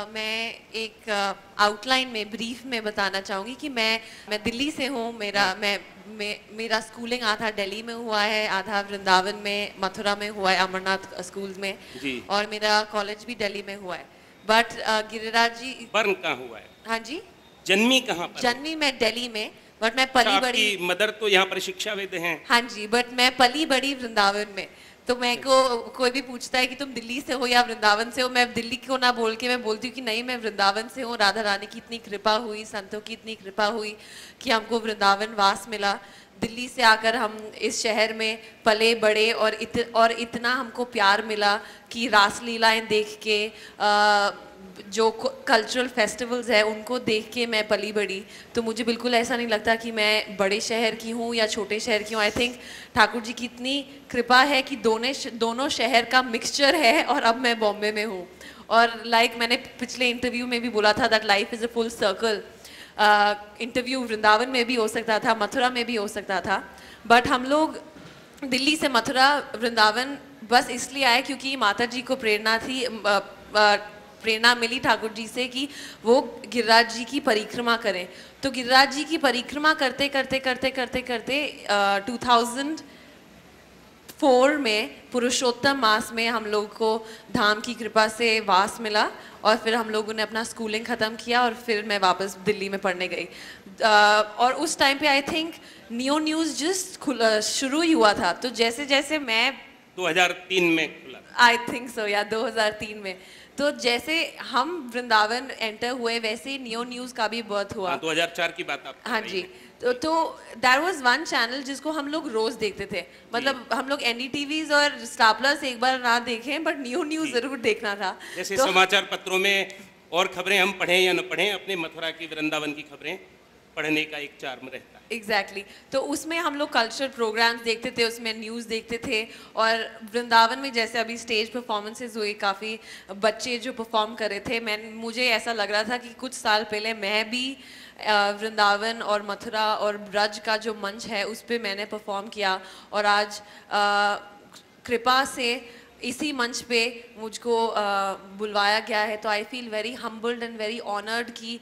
मैं एक आउटलाइन में, ब्रीफ में बताना चाहूँगी कि मैं दिल्ली से हूँ। मेरा स्कूलिंग आधा दिल्ली में हुआ है, आधा वृंदावन में, मथुरा में हुआ है, अमरनाथ स्कूल में जी। और मेरा कॉलेज भी दिल्ली में हुआ है। बट गिरिराज जी बर्न कहाँ हुआ है? हाँ जी, जन्मी कहाँ पर? जन्मी मैं दिल्ली में, बट मैं पली बड़ी। मदर तो यहाँ पर शिक्षाविद हैं। हाँ जी, बट मैं पली बड़ी वृंदावन में। तो मैं को कोई भी पूछता है कि तुम दिल्ली से हो या वृंदावन से हो, मैं दिल्ली को ना बोल के मैं बोलती हूँ कि नहीं मैं वृंदावन से हूँ। राधा रानी की इतनी कृपा हुई, संतों की इतनी कृपा हुई कि हमको वृंदावन वास मिला। दिल्ली से आकर हम इस शहर में पले बड़े और इतना हमको प्यार मिला कि रासलीलाएं देख के जो कल्चरल फेस्टिवल्स है उनको देख के मैं पली बड़ी। तो मुझे बिल्कुल ऐसा नहीं लगता कि मैं बड़े शहर की हूँ या छोटे शहर की हूँ। आई थिंक ठाकुर जी की इतनी कृपा है कि दोनों शहर का मिक्सचर है और अब मैं बॉम्बे में हूँ। और मैंने पिछले इंटरव्यू में भी बोला था that life is a full circle. Interview Vrindavan में भी हो सकता था, मथुरा में भी हो सकता था, बट हम लोग दिल्ली से मथुरा वृंदावन बस इसलिए आए क्योंकि माता जी को प्रेरणा मिली ठाकुर जी से कि वो गिरिराज जी की परिक्रमा करें। तो गिरिराज जी की परिक्रमा करते करते करते करते करते 2004 में पुरुषोत्तम मास में हम लोग को धाम की कृपा से वास मिला और फिर हम लोगों ने अपना स्कूलिंग ख़त्म किया और फिर मैं वापस दिल्ली में पढ़ने गई। और उस टाइम पे I think neo news just शुरू ही हुआ था। तो जैसे जैसे मैं 2003 में खुला, आई थिंक सो या 2003 में, तो जैसे हम वृंदावन एंटर हुए वैसे ही नियो न्यूज़ का भी बर्थ हुआ। 2004 की बात आप। हाँ जी। तो दैट वाज वन चैनल जिसको हम लोग रोज देखते थे। मतलब हम लोग एनडीटीवीज और स्टार प्लस एक बार ना देखें बट नियो न्यूज़ जरूर देखना था। जैसे समाचार पत्रों में और खबरें हम पढ़ें या न पढ़ें, अपने मथुरा की वृंदावन की खबरें पढ़ने का एक चार्म रहता है। एग्जैक्टली तो उसमें हम लोग कल्चरल प्रोग्राम्स देखते थे, उसमें न्यूज़ देखते थे। और वृंदावन में जैसे अभी स्टेज परफॉर्मेंसेज हुए, काफ़ी बच्चे जो परफॉर्म कर रहे थे, मुझे ऐसा लग रहा था कि कुछ साल पहले मैं भी वृंदावन और मथुरा और ब्रज का जो मंच है उस पर मैंने परफॉर्म किया। और आज कृपा से इसी मंच पे मुझको बुलवाया गया है। तो I feel very humbled and very honoured कि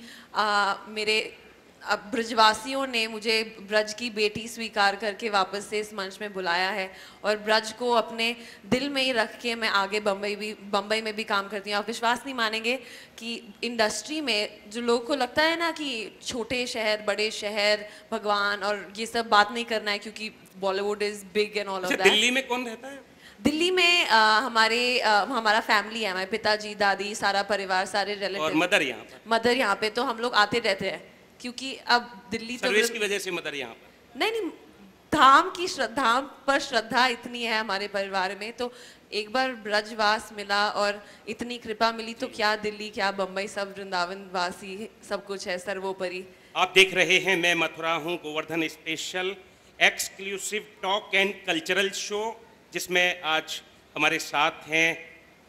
मेरे ब्रजवासियों ने मुझे ब्रज की बेटी स्वीकार करके वापस से इस मंच में बुलाया है। और ब्रज को अपने दिल में ही रख के मैं आगे बम्बई में भी काम करती हूँ। आप विश्वास नहीं मानेंगे कि इंडस्ट्री में जो लोगों को लगता है ना कि छोटे शहर बड़े शहर भगवान और ये सब बात नहीं करना है क्योंकि Bollywood is big and all of that. Delhi में कौन रहता है? दिल्ली में हमारा फैमिली है, हमारे पिताजी दादी सारा परिवार सारे रिलेटिव। और मदर यहाँ पर? मदर यहाँ पे, तो हम लोग आते रहते हैं क्योंकि अब दिल्ली सर्विस की वजह से मदर यहाँ पर? नहीं, धाम पर श्रद्धा इतनी है हमारे परिवार में। तो एक बार ब्रजवास मिला और इतनी कृपा मिली तो क्या दिल्ली क्या बम्बई, सब वृंदावन वासी सब कुछ है सर्वोपरि। आप देख रहे हैं मैं मथुरा हूँ Govardhan special exclusive talk and cultural show, जिसमें आज हमारे साथ हैं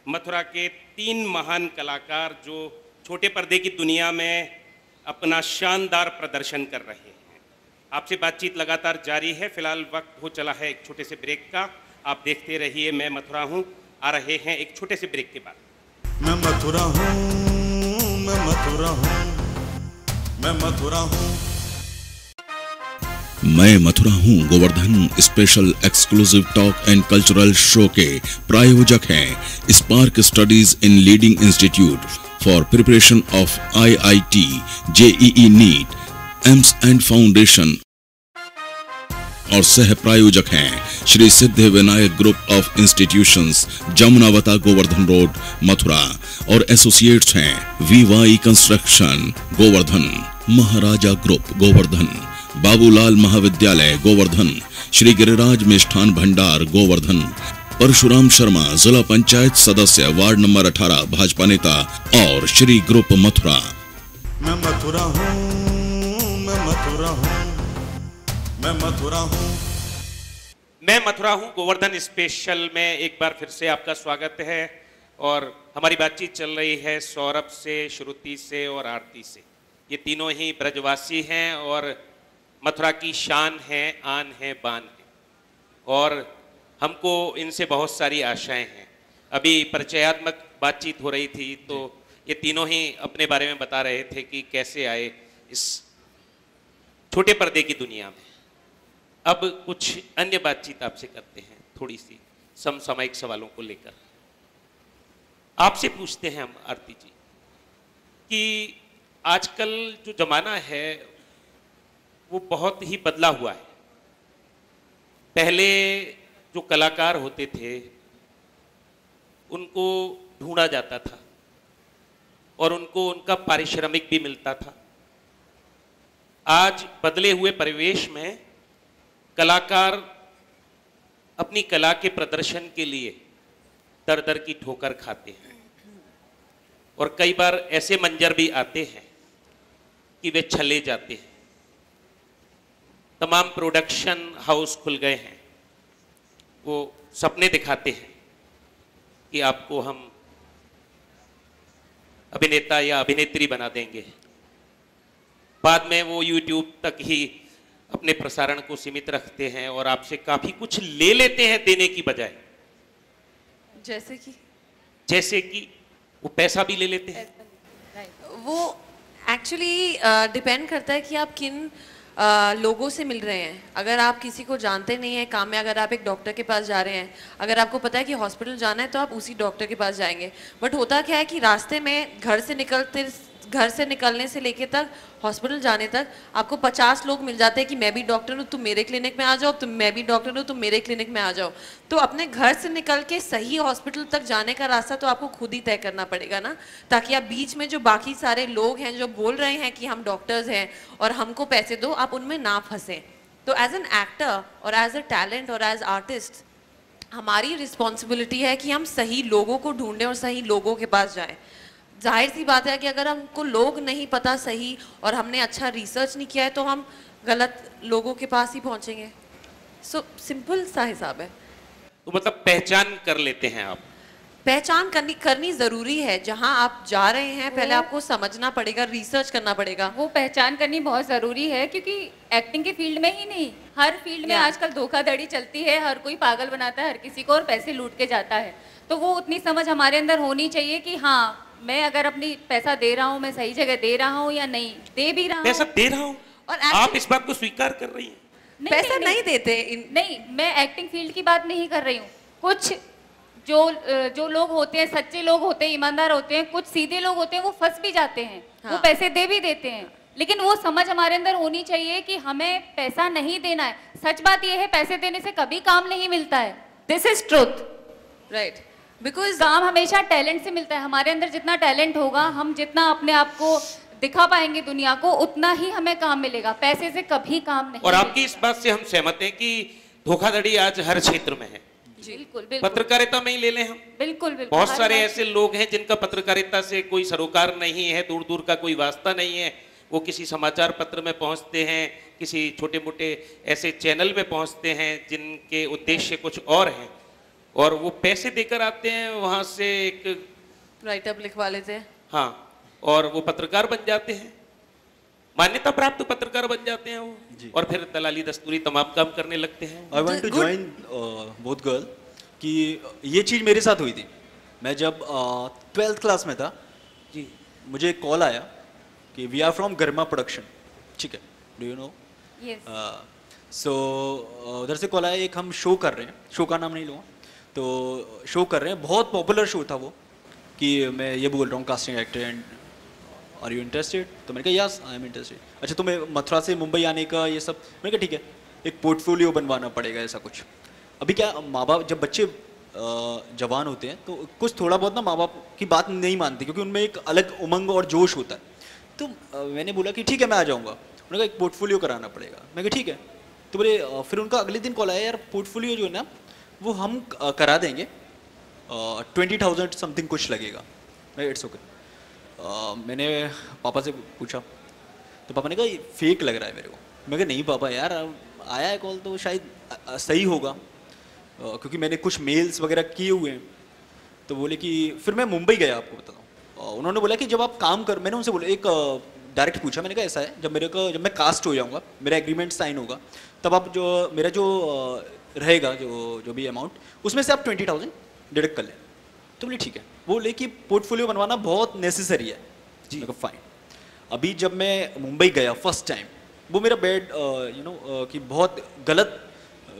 मथुरा के 3 महान कलाकार जो छोटे पर्दे की दुनिया में अपना शानदार प्रदर्शन कर रहे हैं। आपसे बातचीत लगातार जारी है। फिलहाल वक्त हो चला है एक छोटे से ब्रेक का। आप देखते रहिए मैं मथुरा हूँ, आ रहे हैं एक छोटे से ब्रेक के बाद। मैं मथुरा हूँ, मैं मथुरा हूँ, मैं मथुरा हूँ। मैं मथुरा हूँ Govardhan special exclusive talk and cultural show के प्रायोजक हैं Spark Studies in leading institute for preparation of IIT, JEE NEET, AIIMS and foundation और सह प्रायोजक हैं Shri Siddh Vinayak group of institutions, Jamunawata Govardhan road Mathura और एसोसिएट्स हैं VY construction Govardhan, Maharaja group Govardhan, Babulal महाविद्यालय गोवर्धन, श्री गिरिराज मिष्ठान भंडार गोवर्धन, परशुराम शर्मा जिला पंचायत सदस्य वार्ड नंबर 18 भाजपा नेता और श्री ग्रुप मथुरा। मैं मथुरा हूँ, मैं मथुरा हूँ, मैं मथुरा हूँ। मैं मथुरा हूँ गोवर्धन स्पेशल में एक बार फिर से आपका स्वागत है। और हमारी बातचीत चल रही है सौरभ से, श्रुति से और आरती से। ये तीनों ही ब्रजवासी हैं और मथुरा की शान है, आन है, बान है और हमको इनसे बहुत सारी आशाएं हैं। अभी परिचयात्मक बातचीत हो रही थी तो ये तीनों ही अपने बारे में बता रहे थे कि कैसे आए इस छोटे पर्दे की दुनिया में। अब कुछ अन्य बातचीत आपसे करते हैं, थोड़ी सी समसामयिक सवालों को लेकर। आपसे पूछते हैं हम आरती जी कि आजकल जो जमाना है वो बहुत ही बदला हुआ है। पहले जो कलाकार होते थे उनको ढूंढा जाता था और उनको उनका पारिश्रमिक भी मिलता था। आज बदले हुए परिवेश में कलाकार अपनी कला के प्रदर्शन के लिए दर दर की ठोकर खाते हैं और कई बार ऐसे मंजर भी आते हैं कि वे छले जाते हैं। तमाम प्रोडक्शन हाउस खुल गए हैं, वो सपने दिखाते हैं कि आपको हम अभिनेता या अभिनेत्री बना देंगे, बाद में वो YouTube तक ही अपने प्रसारण को सीमित रखते हैं और आपसे काफी कुछ ले लेते हैं देने की बजाय। जैसे कि वो पैसा भी ले लेते हैं। वो एक्चुअली डिपेंड करता है कि आप किन लोगों से मिल रहे हैं। अगर आप किसी को जानते नहीं हैं काम में, अगर आप एक डॉक्टर के पास जा रहे हैं, अगर आपको पता है कि हॉस्पिटल जाना है तो आप उसी डॉक्टर के पास जाएंगे। बट होता क्या है कि रास्ते में घर से निकलने से लेके तक हॉस्पिटल जाने तक आपको 50 लोग मिल जाते हैं कि मैं भी डॉक्टर हूँ, तुम मेरे क्लिनिक में आ जाओ, मैं भी डॉक्टर हूँ, तुम मेरे क्लिनिक में आ जाओ। तो अपने घर से निकल के सही हॉस्पिटल तक जाने का रास्ता तो आपको खुद ही तय करना पड़ेगा ना, ताकि आप बीच में जो बाकी सारे लोग हैं जो बोल रहे हैं कि हम डॉक्टर्स हैं और हमको पैसे दो, आप उनमें ना फंसें। तो एज एन एक्टर और एज अ टैलेंट और एज आर्टिस्ट हमारी रिस्पॉन्सिबिलिटी है कि हम सही लोगों को ढूंढें और सही लोगों के पास जाएं। जाहिर सी बात है कि अगर हमको लोग नहीं पता सही और हमने अच्छा रिसर्च नहीं किया है तो हम गलत लोगों के पास ही पहुंचेंगे। सो सिंपल सा हिसाब है। तो मतलब पहचान कर लेते हैं आप? पहचान करनी जरूरी है। जहां आप जा रहे हैं पहले आपको समझना पड़ेगा, रिसर्च करना पड़ेगा। वो पहचान करनी बहुत जरूरी है, क्योंकि एक्टिंग के फील्ड में ही नहीं, हर फील्ड में आजकल धोखाधड़ी चलती है। हर कोई पागल बनाता है हर किसी को और पैसे लूट के जाता है। तो वो उतनी समझ हमारे अंदर होनी चाहिए कि हाँ, मैं अगर अपनी पैसा दे रहा हूँ, मैं सही जगह दे रहा हूँ या नहीं दे भी रहा हूँ। पैसा दे रहा हूँ और आप इस बात को स्वीकार कर रही हैं? पैसा नहीं देते। नहीं, मैं एक्टिंग फील्ड की बात नहीं कर रही हूँ। कुछ जो लोग होते हैं, सच्चे लोग होते हैं, ईमानदार होते हैं, कुछ सीधे लोग होते हैं, वो फंस भी जाते हैं। वो पैसे दे भी देते हैं, लेकिन वो समझ हमारे अंदर होनी चाहिए कि हमें पैसा नहीं देना है। सच बात यह है, पैसे देने से कभी काम नहीं मिलता है। This is truth, right. Because काम हमेशा टैलेंट से मिलता है। हमारे अंदर जितना टैलेंट होगा, हम जितना अपने आप को दिखा पाएंगे दुनिया को, उतना ही हमें काम मिलेगा। पैसे से कभी काम नहीं। और आपकी इस बात से हम सहमत हैं कि धोखाधड़ी आज हर क्षेत्र में है। बिल्कुल बिल्कुल। पत्रकारिता में ही ले लें हम, बिल्कुल बिल्कुल। बहुत सारे ऐसे लोग हैं जिनका पत्रकारिता से कोई सरोकार नहीं है, दूर दूर का कोई वास्ता नहीं है। वो किसी समाचार पत्र में पहुंचते हैं, किसी छोटे मोटे ऐसे चैनल में पहुंचते हैं जिनके उद्देश्य कुछ और हैं, और वो पैसे देकर आते हैं, वहां से एक राइटअप लिखवा लेते हैं। हाँ, और वो पत्रकार बन जाते हैं, मान्यता प्राप्त पत्रकार बन जाते हैं वो, और फिर दलाली दस्तूरी तमाम काम करने लगते हैं। I want to join both girl कि ये चीज़ मेरे साथ हुई थी। मैं जब 12th क्लास में था जी, मुझे एक कॉल आया कि वी आर फ्रॉम गर्मा प्रोडक्शन, ठीक है, डू यू नो? सो उधर से कॉल आया, एक हम शो कर रहे हैं, शो का नाम नहीं लूँगा, तो शो कर रहे हैं, बहुत पॉपुलर शो था वो, कि मैं ये बोल रहा हूँ casting actor and are you interested? तो मैंने कहा यस आई एम इंटरेस्टेड। अच्छा, तुम्हें मथुरा से मुंबई आने का ये सब? मैंने कहा ठीक है, एक पोर्टफोलियो बनवाना पड़ेगा ऐसा कुछ। अभी क्या, माँ बाप जब बच्चे जवान होते हैं तो कुछ थोड़ा बहुत ना माँ बाप की बात नहीं मानते, क्योंकि उनमें एक अलग उमंग और जोश होता है। तो मैंने बोला कि ठीक है मैं आ जाऊँगा। उन्होंने कहा एक पोर्टफोलियो कराना पड़ेगा। मैं कहा ठीक है। तो बोले, फिर उनका अगले दिन कॉल आया, यार पोर्टफोलियो जो है ना वो हम करा देंगे, 20,000 समथिंग कुछ लगेगा। मैं इट्स ओके। मैंने पापा से पूछा, तो पापा ने कहा फेक लग रहा है मेरे को। मैं कहा नहीं पापा यार, आया है कॉल तो शायद सही होगा, क्योंकि मैंने कुछ मेल्स वगैरह किए हुए हैं। तो बोले कि फिर मैं मुंबई गया, आपको बताता हूँ। उन्होंने बोला कि जब आप काम कर, मैंने उनसे बोला, एक डायरेक्ट पूछा, मैंने कहा ऐसा है, जब मैं कास्ट हो जाऊँगा, मेरा एग्रीमेंट साइन होगा, तब आप मेरा जो रहेगा जो भी अमाउंट, उसमें से आप 20,000 डिडक्ट कर लें। तो बोले ठीक है। वो बोले कि पोर्टफोलियो बनवाना बहुत नेसेसरी है जी। मैं कहा फाइन। अभी जब मैं मुंबई गया फर्स्ट टाइम, वो मेरा बैड कि बहुत गलत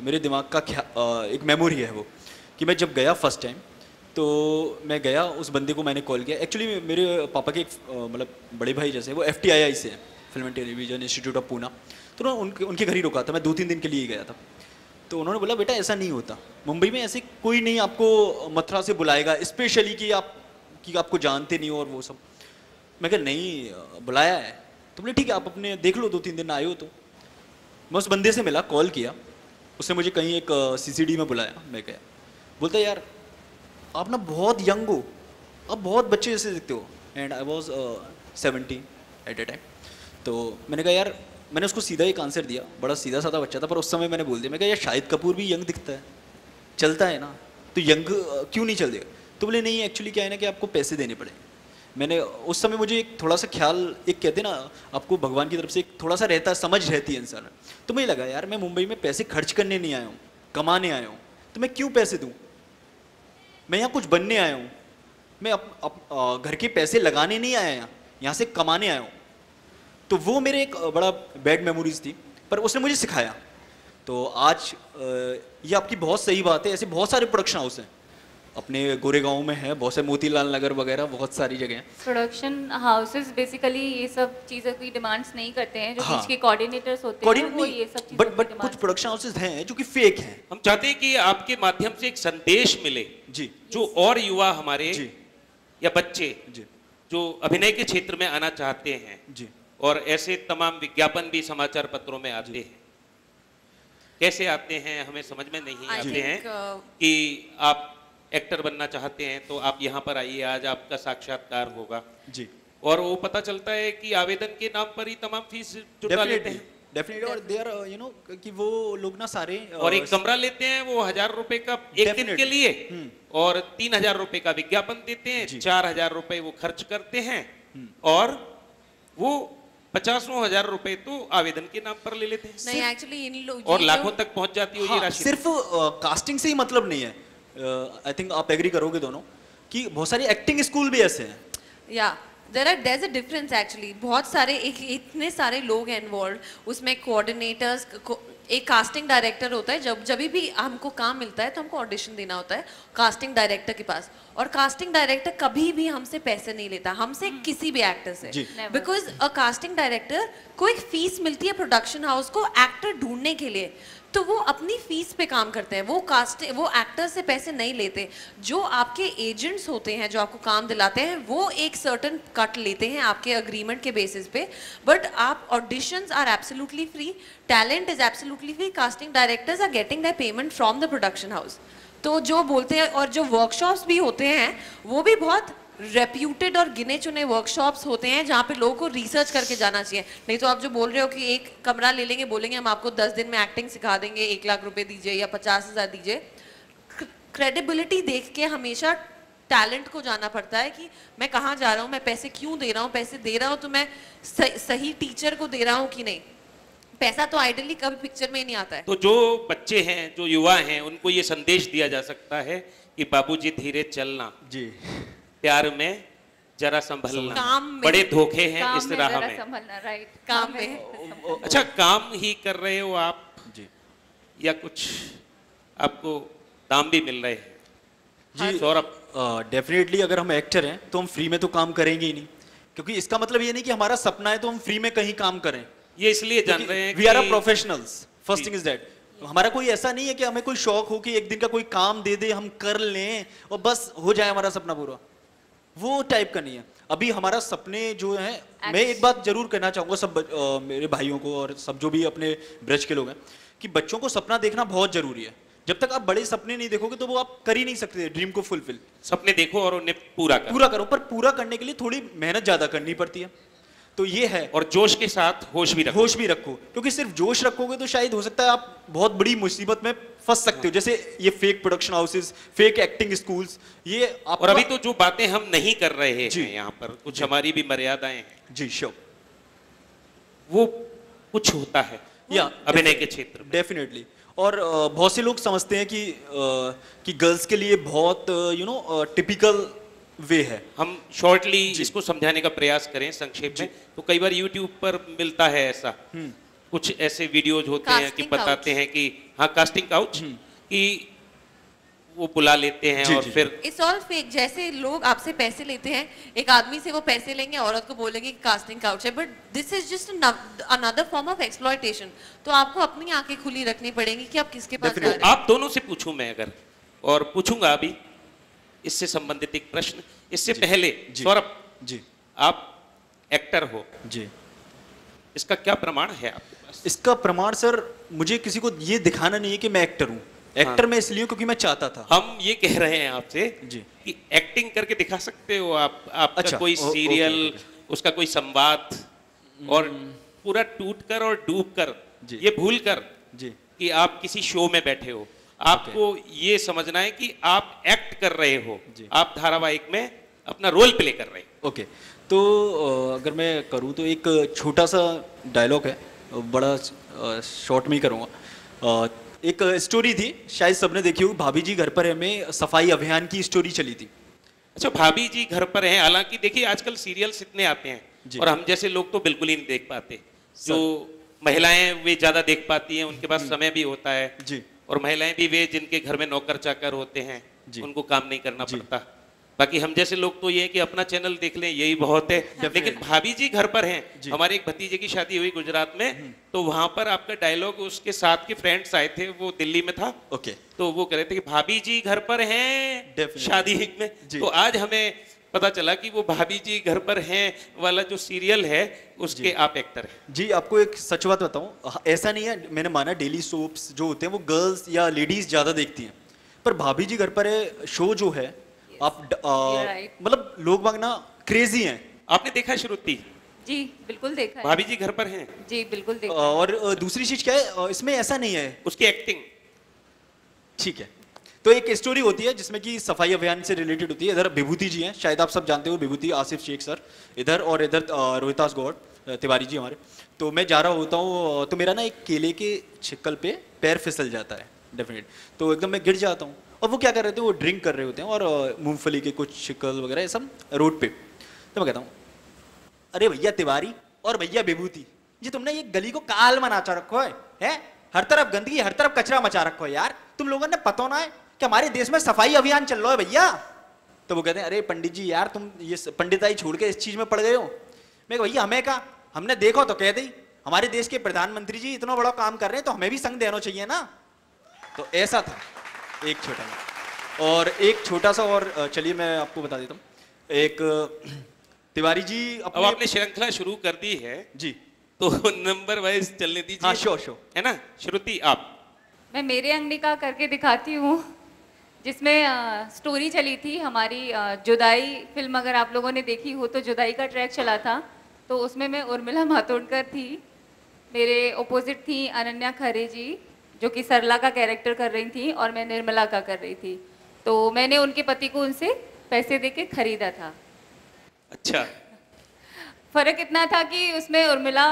मेरे दिमाग का एक मेमोरी है वो, कि मैं जब गया फर्स्ट टाइम, तो मैं गया, उस बंदे को मैंने कॉल किया। एक्चुअली मेरे पापा के मतलब बड़े भाई जैसे, वो FTII से हैं, film and television institute of Poona. तो उनके घर ही रुका था, मैं 2-3 दिन के लिए गया था। तो उन्होंने बोला बेटा ऐसा नहीं होता, मुंबई में ऐसे कोई नहीं आपको मथुरा से बुलाएगा स्पेशली कि आपको जानते नहीं हो और वो सब। मैं कहा नहीं बुलाया है। तो बोले ठीक है आप अपने देख लो 2-3 दिन आए हो तो। मैं उस बंदे से मिला, कॉल किया, उसने मुझे कहीं एक CCD में बुलाया। मैं गया, बोलता यार आप ना बहुत यंग हो, आप बहुत बच्चे जैसे दिखते हो। And I was 17 at a time. तो मैंने कहा यार, मैंने उसको सीधा एक आंसर दिया, बड़ा सीधा साधा बच्चा था पर उस समय मैंने बोल दिया, मैं कहा यार शाहिद कपूर भी यंग दिखता है, चलता है ना, तो यंग क्यों नहीं चल देगा। तो बोले नहीं एक्चुअली क्या है ना कि आपको पैसे देने पड़े। मैंने उस समय मुझे एक थोड़ा सा ख्याल, एक कहते ना आपको भगवान की तरफ से एक थोड़ा सा रहता है, समझ रहती है इंसान। तो मुझे लगा यार मैं मुंबई में पैसे खर्च करने नहीं आया हूँ, कमाने आया हूँ, तो मैं क्यों पैसे दूँ, मैं यहाँ कुछ बनने आया हूँ, मैं घर के पैसे लगाने नहीं आया, यहाँ से कमाने आया हूँ। तो वो मेरे एक बड़ा बैड मेमोरीज थी, पर उसने मुझे सिखाया। तो आज ये आपकी बहुत सही बात है, ऐसे बहुत सारे प्रोडक्शन हाउस हैं अपने गोरेगांव में है, बहुत से मोतीलाल नगर वगैरह बहुत सारी जगह हैं। प्रोडक्शन हाउसेस बेसिकली ये सब चीज़ों की डिमांड्स नहीं करते हैं, जो हाँ। बीच के कोऑर्डिनेटर्स होते हैं वो ये सब चीज़ों बट कुछ प्रोडक्शन हाउसेस हैं जो कि फेक हैं। हम चाहते हैं कि आपके माध्यम से एक संदेश मिले जी, जो और युवा हमारे जी, या बच्चे जी, जो अभिनय के क्षेत्र में आना चाहते हैं, जी, और ऐसे तमाम विज्ञापन भी समाचार पत्रों में आते हैं, कैसे आते हैं हमें समझ में नहीं आते हैं कि आप एक्टर बनना चाहते हैं तो आप यहाँ पर आइए, आज आपका साक्षात्कार होगा जी, और वो पता चलता है कि आवेदन के नाम पर ही तमाम फीस जुटा लेते हैं। डेफिनेटली। और दे आर यू नो कि वो लोग ना सारे और एक कमरा लेते हैं वो 1000 रुपए का एक दिन के लिए, और 3000 रुपए का विज्ञापन देते हैं, 4000 रुपए वो खर्च करते हैं, और वो 50,000 रुपए तो आवेदन के नाम पर ले लेते हैं। नहीं एक्चुअली इन लोग और लाखों तक पहुंच जाती है ये राशि। सिर्फ कास्टिंग से ही मतलब नहीं है। आई थिंक आप एग्री करोगे दोनों कि बहुत सारे एक्टिंग स्कूल भी ऐसे हैं। या there's a difference actually। बहुत सारे इतने सारे लोग हैं इन्वॉल्व उसमें, कोऑर्डिनेटर्स, एक कास्टिंग डायरेक्टर होता है। जब भी हमको काम मिलता है तो हमको ऑडिशन देना होता है कास्टिंग डायरेक्टर के पास, और कास्टिंग डायरेक्टर कभी भी हमसे पैसे नहीं लेता, हमसे किसी भी एक्टर से, बिकॉज अ कास्टिंग डायरेक्टर को एक फीस मिलती है प्रोडक्शन हाउस को एक्टर ढूंढने के लिए, तो वो अपनी फीस पे काम करते हैं, वो एक्टर से पैसे नहीं लेते। जो आपके एजेंट्स होते हैं जो आपको काम दिलाते हैं वो एक सर्टेन कट लेते हैं आपके अग्रीमेंट के बेसिस पे, बट आप auditions are absolutely free, talent is absolutely free, casting directors are getting the payment from the production house. तो जो बोलते हैं, और जो वर्कशॉप्स भी होते हैं वो भी बहुत रेप्यूटेड और गिने चुने वर्कशॉप्स होते हैं जहाँ पे लोगों को रिसर्च करके जाना चाहिए। नहीं तो आप जो बोल रहे हो कि एक कमरा ले लेंगे, बोलेंगे हम आपको 10 दिन में एक्टिंग सिखा देंगे, 1 लाख रुपए दीजिए या 50,000 दीजिए। क्रेडिबिलिटी देख के हमेशा टैलेंट को जाना पड़ता है कि मैं कहाँ जा रहा हूँ, मैं पैसे क्यों दे रहा हूँ, पैसे दे रहा हूँ तो मैं सही टीचर को दे रहा हूँ कि नहीं। पैसा तो आइडली कभी पिक्चर में ही नहीं आता है। तो जो बच्चे हैं, जो युवा हैं, उनको ये संदेश दिया जा सकता है कि बाबूजी धीरे चलना, जी, प्यार में जरा संभलना, काम में, बड़े धोखे हैं इस राह में। राइट, काम में। अच्छा, काम ही कर रहे हो आप जी, या कुछ आपको दाम भी मिल रहे हैं? जी सौरभ, डेफिनेटली अगर हम एक्टर हैं तो हम फ्री में तो काम करेंगे ही नहीं, क्योंकि इसका मतलब ये नहीं कि हमारा सपना है तो हम फ्री में कहीं काम करें। ये इसलिए जान रहे हैं we are a professionals, first thing is that. हमारा कोई ऐसा नहीं है कि हमें कोई शौक हो कि एक दिन का कोई काम दे दे हम कर लें और बस हो जाए हमारा सपना पूरा, वो टाइप का नहीं है। अभी हमारा सपने जो हैं, मैं एक बात जरूर कहना चाहूंगा सब मेरे भाइयों को और सब जो भी अपने ब्रज के लोग हैं, कि बच्चों को सपना देखना बहुत जरूरी है। जब तक आप बड़े सपने नहीं देखोगे तो वो आप कर ही नहीं सकते ड्रीम को फुलफिल। सपने देखो और उन्हें पूरा करो, पर पूरा करने के लिए थोड़ी मेहनत ज्यादा करनी पड़ती है। तो ये है, और जोश के साथ होश भी रखो, क्योंकि सिर्फ जोश रखोगे तो शायद हो सकता है आप बहुत बड़ी मुसीबत में फंस सकते हो, जैसे ये fake production houses, fake acting schools, ये आप। और अभी तो जो बातें हम नहीं कर रहे हैं यहाँ पर, कुछ हमारी भी मर्यादाएं हैं। जी श्योर, वो कुछ होता है या अभिनय के क्षेत्र में डेफिनेटली। और बहुत से लोग समझते हैं कि गर्ल्स के लिए बहुत टिपिकल वे है। हम शॉर्टली इसको समझाने का प्रयास करें संक्षेप में, तो कई बार YouTube पर मिलता है ऐसा, कुछ ऐसे वीडियोज होते हैं कि बताते हैं कि हाँ, कास्टिंग काउच, कि वो बुला लेते हैं जी, और जी, फिर इट्स ऑल फेक। जैसे लोग आपसे पैसे लेते हैं, एक आदमी से वो पैसे लेंगे, औरत को बोलेंगे कि कास्टिंग काउच है, but this is just another form of exploitation. तो आपको अपनी आंखें खुली रखनी पड़ेंगी कि आप किसके पास जा रहे हैं। आप दोनों से पूछूं मैं अगर, और पूछूंगा अभी इससे संबंधित एक प्रश्न। इससे पहले सौरभ जी, आप एक्टर हो जी, इसका क्या प्रमाण है आपके पास? इसका प्रमाण सर मुझे किसी को ये दिखाना नहीं है कि मैं एक्टर हूँ। एक्टर मैं इसलिए क्योंकि मैं चाहता था। हम ये कह रहे हैं आपसे जी कि एक्टिंग करके दिखा सकते हो आप, आपका अच्छा, कोई सीरियल, उसका कोई संवाद, और पूरा टूट कर और डूब कर, जी, ये भूल कर जी, कि आप किसी शो में बैठे हो, आपको ये समझना है कि आप एक्ट कर रहे हो, आप धारावाहिक में अपना रोल प्ले कर रहे हो। ओके, तो अगर मैं करूँ तो एक छोटा सा डायलॉग है, बड़ा शॉर्ट में ही करूँगा। एक स्टोरी थी, शायद सबने देखी होगी, भाभी जी घर पर है में सफाई अभियान की स्टोरी चली थी। अच्छा, भाभी जी घर पर हैं। हालांकि देखिए आजकल सीरियल्स इतने आते हैं और हम जैसे लोग तो बिल्कुल ही नहीं देख पाते। जो महिलाएं वे ज्यादा देख पाती हैं, उनके पास समय भी होता है जी, और महिलाएं भी वे जिनके घर में नौकर चाकर होते हैं, उनको काम नहीं करना पड़ता। बाकी हम जैसे लोग तो ये है कि अपना चैनल देख लें, यही बहुत है। लेकिन भाभी जी घर पर हैं। हमारे एक भतीजे की शादी हुई गुजरात में, तो वहां पर आपका डायलॉग, उसके साथ के फ्रेंड्स आए थे, वो दिल्ली में था। ओके, तो वो कह रहे थे कि भाभी जी घर पर हैं शादी में। तो आज हमें पता चला कि वो भाभी जी घर पर हैं वाला जो सीरियल है उसके आप एक्टर हैं। जी, आपको एक सच बात बताऊं, ऐसा नहीं है, मैंने माना डेली सोप्स जो होते हैं वो गर्ल्स या लेडीज ज्यादा देखती हैं, पर भाभी जी घर पर है शो जो है, आप मतलब लोग मांगना क्रेजी हैं। आपने देखा श्रुति? जी बिल्कुल देखा है। भाभी जी घर पर हैं? जी बिल्कुल देखा है। और दूसरी चीज क्या है, इसमें ऐसा नहीं है, उसकी एक्टिंग ठीक है। तो एक स्टोरी होती है जिसमें कि सफाई अभियान से रिलेटेड होती है। इधर विभूति जी हैं, शायद आप सब जानते हो विभूति, आसिफ शेख सर इधर, और इधर रोहितास गौड़ तिवारी जी हमारे। तो मैं जा रहा होता हूँ, तो मेरा ना एक केले के छिक्कल पे पैर फिसल जाता है डेफिनेट, तो एकदम मैं गिर जाता हूँ। और वो क्या कर रहे थे, वो ड्रिंक कर रहे होते हैं और मूंगफली के कुछ शिकल वगैरह ये सब रोड पे। तो मैं कहता हूँ, अरे भैया तिवारी और भैया विभूति जी, तुमने ये गली को काल मना रखो है? हर तरफ गंदगी, हर तरफ कचरा मचा रखो है यार। तुम लोगों ने पता ना है कि हमारे देश में सफाई अभियान चल रहा है भैया। तो वो कहते हैं, अरे पंडित जी यार, तुम ये पंडिताई छोड़ के इस चीज में पड़ गए हो। मैं भैया हमें कहा, हमने देखो तो कह दी, हमारे देश के प्रधानमंत्री जी इतना बड़ा काम कर रहे हैं तो हमें भी संग देना चाहिए ना। तो ऐसा था एक छोटा सा। और एक छोटा सा और चलिए मैं आपको बता देता हूँ, एक तिवारी जी अब आपने श्रृंखला शुरू कर दी है जी, तो नंबर वाइज चलने दीजिए। हाँ शो है ना। श्रुति आप? मैं मेरे अंगनी का करके दिखाती हूँ, जिसमें स्टोरी चली थी हमारी जुदाई फिल्म, अगर आप लोगों ने देखी हो तो जुदाई का ट्रैक चला था, तो उसमें मैं उर्मिला मातोंडकर थी, मेरे ओपोजिट थी अनन्या खरे जी जो कि सरला का कैरेक्टर कर रही थी और मैं निर्मला का कर रही थी। तो मैंने उनके पति को उनसे पैसे देके खरीदा था। अच्छा, फर्क इतना था कि उसमें उर्मिला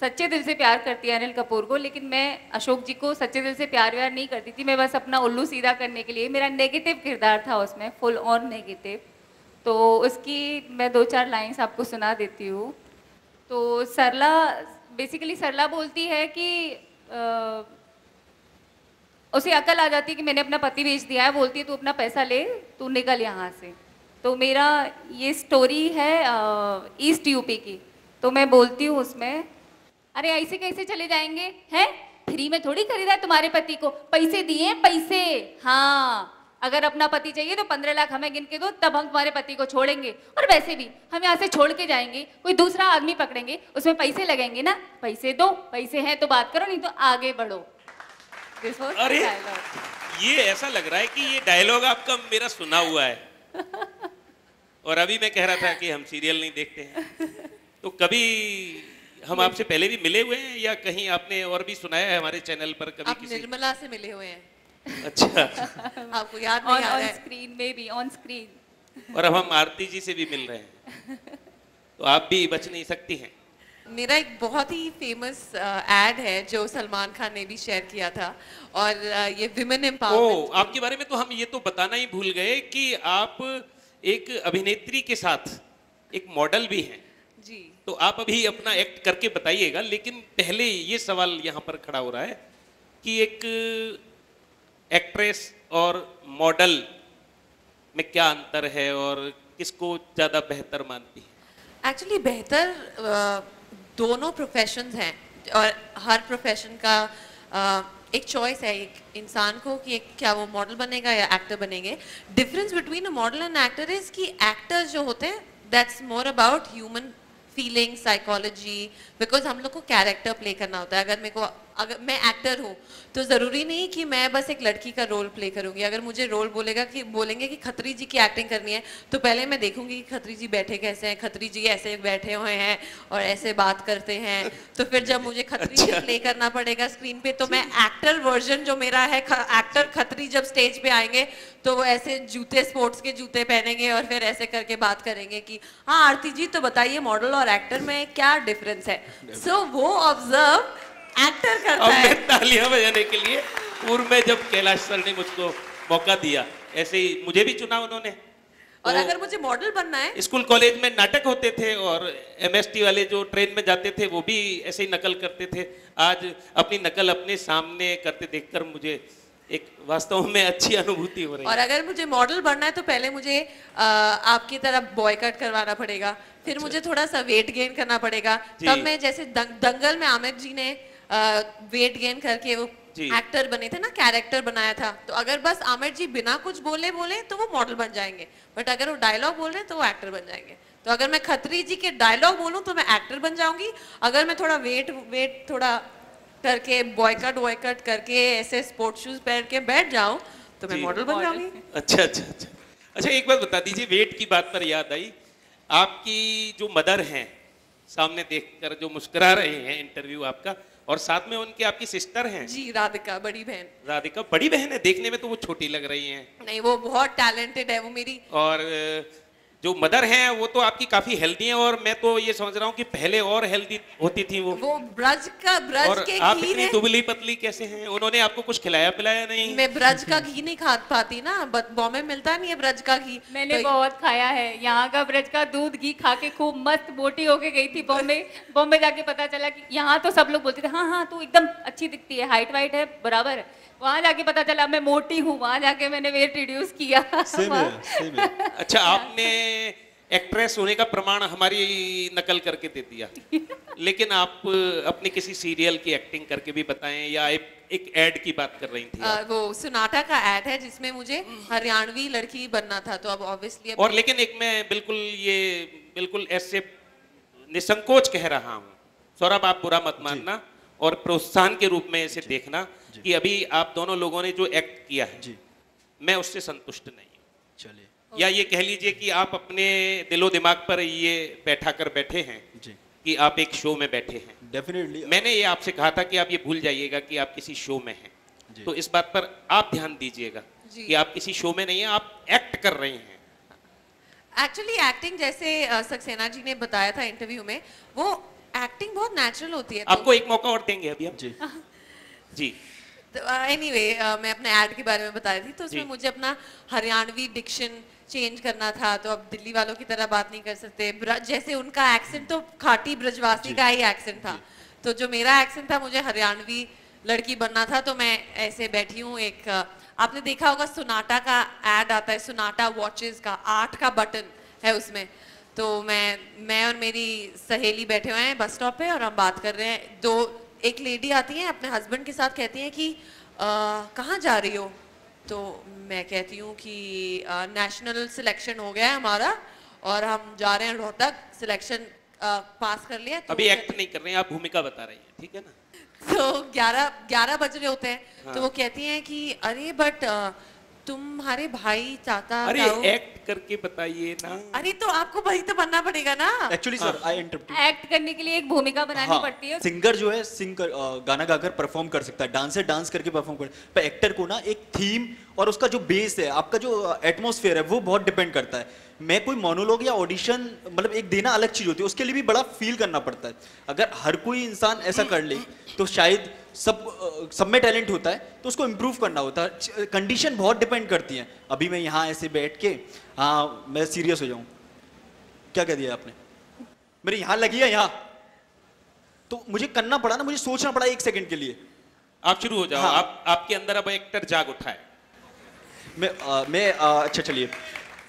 सच्चे दिल से प्यार करती है अनिल कपूर को, लेकिन मैं अशोक जी को सच्चे दिल से प्यार व्यार नहीं करती थी। मैं बस अपना उल्लू सीधा करने के लिए, मेरा नेगेटिव किरदार था उसमें, फुल ऑन नेगेटिव। तो उसकी मैं 2-4 लाइन्स आपको सुना देती हूँ। तो सरला, बेसिकली सरला बोलती है कि उसे अकल आ जाती है कि मैंने अपना पति बेच दिया है, बोलती है तू अपना पैसा ले, तू निकल यहाँ से। तो मेरा ये स्टोरी है ईस्ट यूपी की। तो मैं बोलती हूँ उसमें, अरे ऐसे कैसे चले जाएंगे हैं, फ्री में थोड़ी खरीदा है तुम्हारे पति को, पैसे दिए पैसे। हाँ, अगर अपना पति चाहिए तो 15 लाख हमें गिन के दो, तब हम तुम्हारे पति को छोड़ेंगे। और वैसे भी हम यहाँ से छोड़ के जाएंगे, कोई दूसरा आदमी पकड़ेंगे, उसमें पैसे लगेंगे ना, पैसे दो, पैसे हैं तो बात करो, नहीं तो आगे बढ़ो। अरे ये ऐसा लग रहा है कि ये डायलॉग आपका मेरा सुना हुआ है। और अभी मैं कह रहा था कि हम सीरियल नहीं देखते हैं, तो कभी हम आपसे पहले भी मिले हुए हैं या कहीं आपने और भी सुनाया है हमारे चैनल पर कभी? आप निर्मला से मिले हुए हैं। अच्छा आपको याद नहीं आ रहा है? ऑन स्क्रीन में भी, ऑन स्क्रीन। और अब हम आरती जी से भी मिल रहे हैं, तो आप भी बच नहीं सकती हैं। मेरा एक बहुत ही फेमस एड है जो सलमान खान ने भी शेयर किया था, और ये विमेन एम्पावरमेंट। आपके बारे में तो हम ये तो बताना ही भूल गए कि आप एक अभिनेत्री के साथ एक मॉडल भी हैं जी। तो आप अभी अपना एक्ट करके बताइएगा, लेकिन पहले ये सवाल यहाँ पर खड़ा हो रहा है कि एक एक्ट्रेस और मॉडल में क्या अंतर है और किसको ज़्यादा बेहतर मानती है? एक्चुअली बेहतर दोनों प्रोफेशंस हैं और हर प्रोफेशन का एक चॉइस है एक इंसान को कि क्या वो मॉडल बनेगा या एक्टर बनेंगे। Difference between a model and actor is कि एक्टर्स जो होते हैं that's more about human feeling psychology, because हम लोग को कैरेक्टर प्ले करना होता है। अगर मैं एक्टर हूँ तो ज़रूरी नहीं कि मैं बस एक लड़की का रोल प्ले करूँगी। अगर मुझे रोल बोलेंगे कि खत्री जी की एक्टिंग करनी है तो पहले मैं देखूंगी कि खत्री जी बैठे कैसे हैं, खत्री जी ऐसे बैठे हुए हैं और ऐसे बात करते हैं। तो फिर जब मुझे खत्री जी प्ले करना पड़ेगा स्क्रीन पे तो मैं एक्टर वर्जन जो मेरा है एक्टर खत्री जब स्टेज पे आएंगे तो वो ऐसे जूते स्पोर्ट्स के जूते पहनेंगे और फिर ऐसे करके बात करेंगे कि हाँ आरती जी तो बताइए मॉडल और एक्टर में क्या डिफरेंस है। सो वो ऑब्जर्व एक्टर करता है। मैं तालियां बजाने के लिए पूर्व में जब कैलाश सर ने मुझको मौका दिया, ऐसे ही मुझे भी चुना उन्होंने। और अगर मुझे मॉडल बनना है, स्कूल कॉलेज में नाटक होते थे और एमएसटी वाले जो ट्रेन में जाते थे वो भी ऐसे ही नकल करते थे। आज अपनी नकल अपने सामने करते देखकर मुझे एक वास्तव में अच्छी अनुभूति हो रही है। और अगर मुझे मॉडल बनना है तो पहले मुझे आपकी तरह बॉय कट करवाना पड़ेगा, फिर मुझे थोड़ा सा वेट गेन करना पड़ेगा। तब मैं जैसे दंगल में आमिर जी ने वेट गेन करके वो एक्टर बने थे ना, कैरेक्टर बनाया था। तो अगर बस आमिर जी बिना कुछ बोले तो वो मॉडल बन जाएंगे, बट अगर वो डायलॉग बोल रहे हैं तो वो एक्टर बन जाएंगे। तो अगर मैं खत्री जी के डायलॉग बोलूं तो मैं एक्टर बन जाऊंगी। अगर मैं थोड़ा वेट थोड़ा करके बॉयकट करके ऐसे स्पोर्ट शूज पहन के बैठ जाऊं तो मैं मॉडल बन जाऊंगी। अच्छा एक बात बता दीजिए, वेट की बात पर याद आई, आपकी जो मदर हैं सामने देखकर जो मुस्कुरा रहे हैं इंटरव्यू आपका, और साथ में उनकी आपकी सिस्टर हैं जी, राधिका बड़ी बहन। राधिका बड़ी बहन है, देखने में तो वो छोटी लग रही हैं। नहीं, वो बहुत टैलेंटेड है वो मेरी। और जो मदर हैं वो तो आपकी काफी हेल्दी हैं, और मैं तो ये समझ रहा हूँ कि पहले और हेल्दी होती थी वो ब्रज के आप घी इतनी दुबली पतली कैसे हैं? उन्होंने आपको कुछ खिलाया पिलाया नहीं? मैं ब्रज का घी नहीं खा पाती ना, बॉम्बे मिलता नहीं है ब्रज का घी। मैंने बहुत खाया है यहाँ का ब्रज का दूध घी खा के, खूब मस्त मोटी होके गई थी बॉम्बे जाके पता चला कि यहाँ तो सब लोग बोलते थे हाँ तू एकदम अच्छी दिखती है, हाइट वाइट है बराबर है। वहाँ जाके पता चला मैं मोटी हूँ, वहाँ जाके मैंने वेट रिड्यूस किया। सेम है। अच्छा, आपने एक्ट्रेस होने का प्रमाण हमारी नकल करके दे दिया, लेकिन आप अपने किसी सीरियल की एक्टिंग करके भी बताएं, या एक एड की बात कर रही थी वो सोनाटा का एड है जिसमें मुझे हरियाणवी लड़की बनना था, तो अब ऑब्वियसली और लेकिन एक मैं बिल्कुल ऐसे निसंकोच कह रहा हूँ, सौरभ आप बुरा मत मानना, और प्रोत्साहन के रूप में इसे देखना कि अभी आप दोनों लोगों ने जो एक्ट किया है मैं उससे संतुष्ट नहीं हूँ। चलिए, या ये कह लीजिए कि आप अपने दिलो दिमाग पर ये बैठा कर बैठे हैं कि आप एक शो में बैठे हैं। डेफिनेटली मैंने ये आपसे कहा था कि आप ये भूल जाइएगा कि आप किसी शो में हैं, तो इस बात पर आप ध्यान दीजिएगा कि आप किसी शो में नहीं हैं, आप एक्ट कर रहे हैं। एक्चुअली एक्टिंग जैसे सक्सेना जी ने बताया था इंटरव्यू में, वो एक्टिंग बहुत नेचुरल होती है। आपको एक मौका और देंगे अभी आप। जी तो एनीवे मैं अपने ऐड के बारे में बता रही थी, तो उसमें मुझे अपना हरियाणवी डिक्शन चेंज करना था, तो अब दिल्ली वालों की तरह बात नहीं कर सकते। जैसे उनका एक्सेंट तो खाटी ब्रजवासी का ही एक्सेंट था, तो जो मेरा एक्सेंट था मुझे हरियाणवी लड़की बनना था। तो मैं ऐसे बैठी हूँ, एक आपने देखा होगा सोनाटा का एड आता है, सोनाटा वॉचेस का 8 का बटन है उसमें। तो मैं और मेरी सहेली बैठे हुए हैं बस स्टॉप पे और हम बात कर रहे हैं। एक लेडी आती है अपने हस्बैंड के साथ, कहती है कि कहाँ जा रही हो? तो मैं कहती हूँ कि नेशनल सिलेक्शन हो गया है हमारा और हम जा रहे हैं रोहतक, सिलेक्शन पास कर लिया। तो अभी एक्ट नहीं कर रहे हैं आप, भूमिका बता रही हैं, ठीक है ना? तो 11 बज रहे होते हैं। तो वो कहती हैं कि अरे बट तुम्हारे भाई चाचा अरे एक्ट करके बताइए ना। अरे तो आपको भाई तो बनना पड़ेगा ना। Actually sir I interrupt, act करने के लिए एक भूमिका बनानी पड़ती है। सिंगर जो है गाना गाकर परफॉर्म कर सकता है, डांसर डांस करके परफॉर्म कर, पर एक्टर को ना एक थीम और उसका जो बेस है, आपका जो एटमॉस्फेयर है वो बहुत डिपेंड करता है। मैं कोई मोनोलॉग या ऑडिशन मतलब एक देना अलग चीज होती है, उसके लिए भी बड़ा फील करना पड़ता है। अगर हर कोई इंसान ऐसा कर ले तो शायद सब में टैलेंट होता है तो उसको इम्प्रूव करना होता है। कंडीशन बहुत डिपेंड करती है। अभी मैं यहाँ ऐसे बैठ के हाँ मैं सीरियस हो जाऊँ, क्या कह दिया आपने? मेरे यहाँ लगी है यहाँ, तो मुझे करना पड़ा ना, मुझे सोचना पड़ा 1 सेकंड के लिए। आप शुरू हो जाओ। हाँ। आपके अंदर अब एक्टर जाग उठा है। अच्छा चलिए,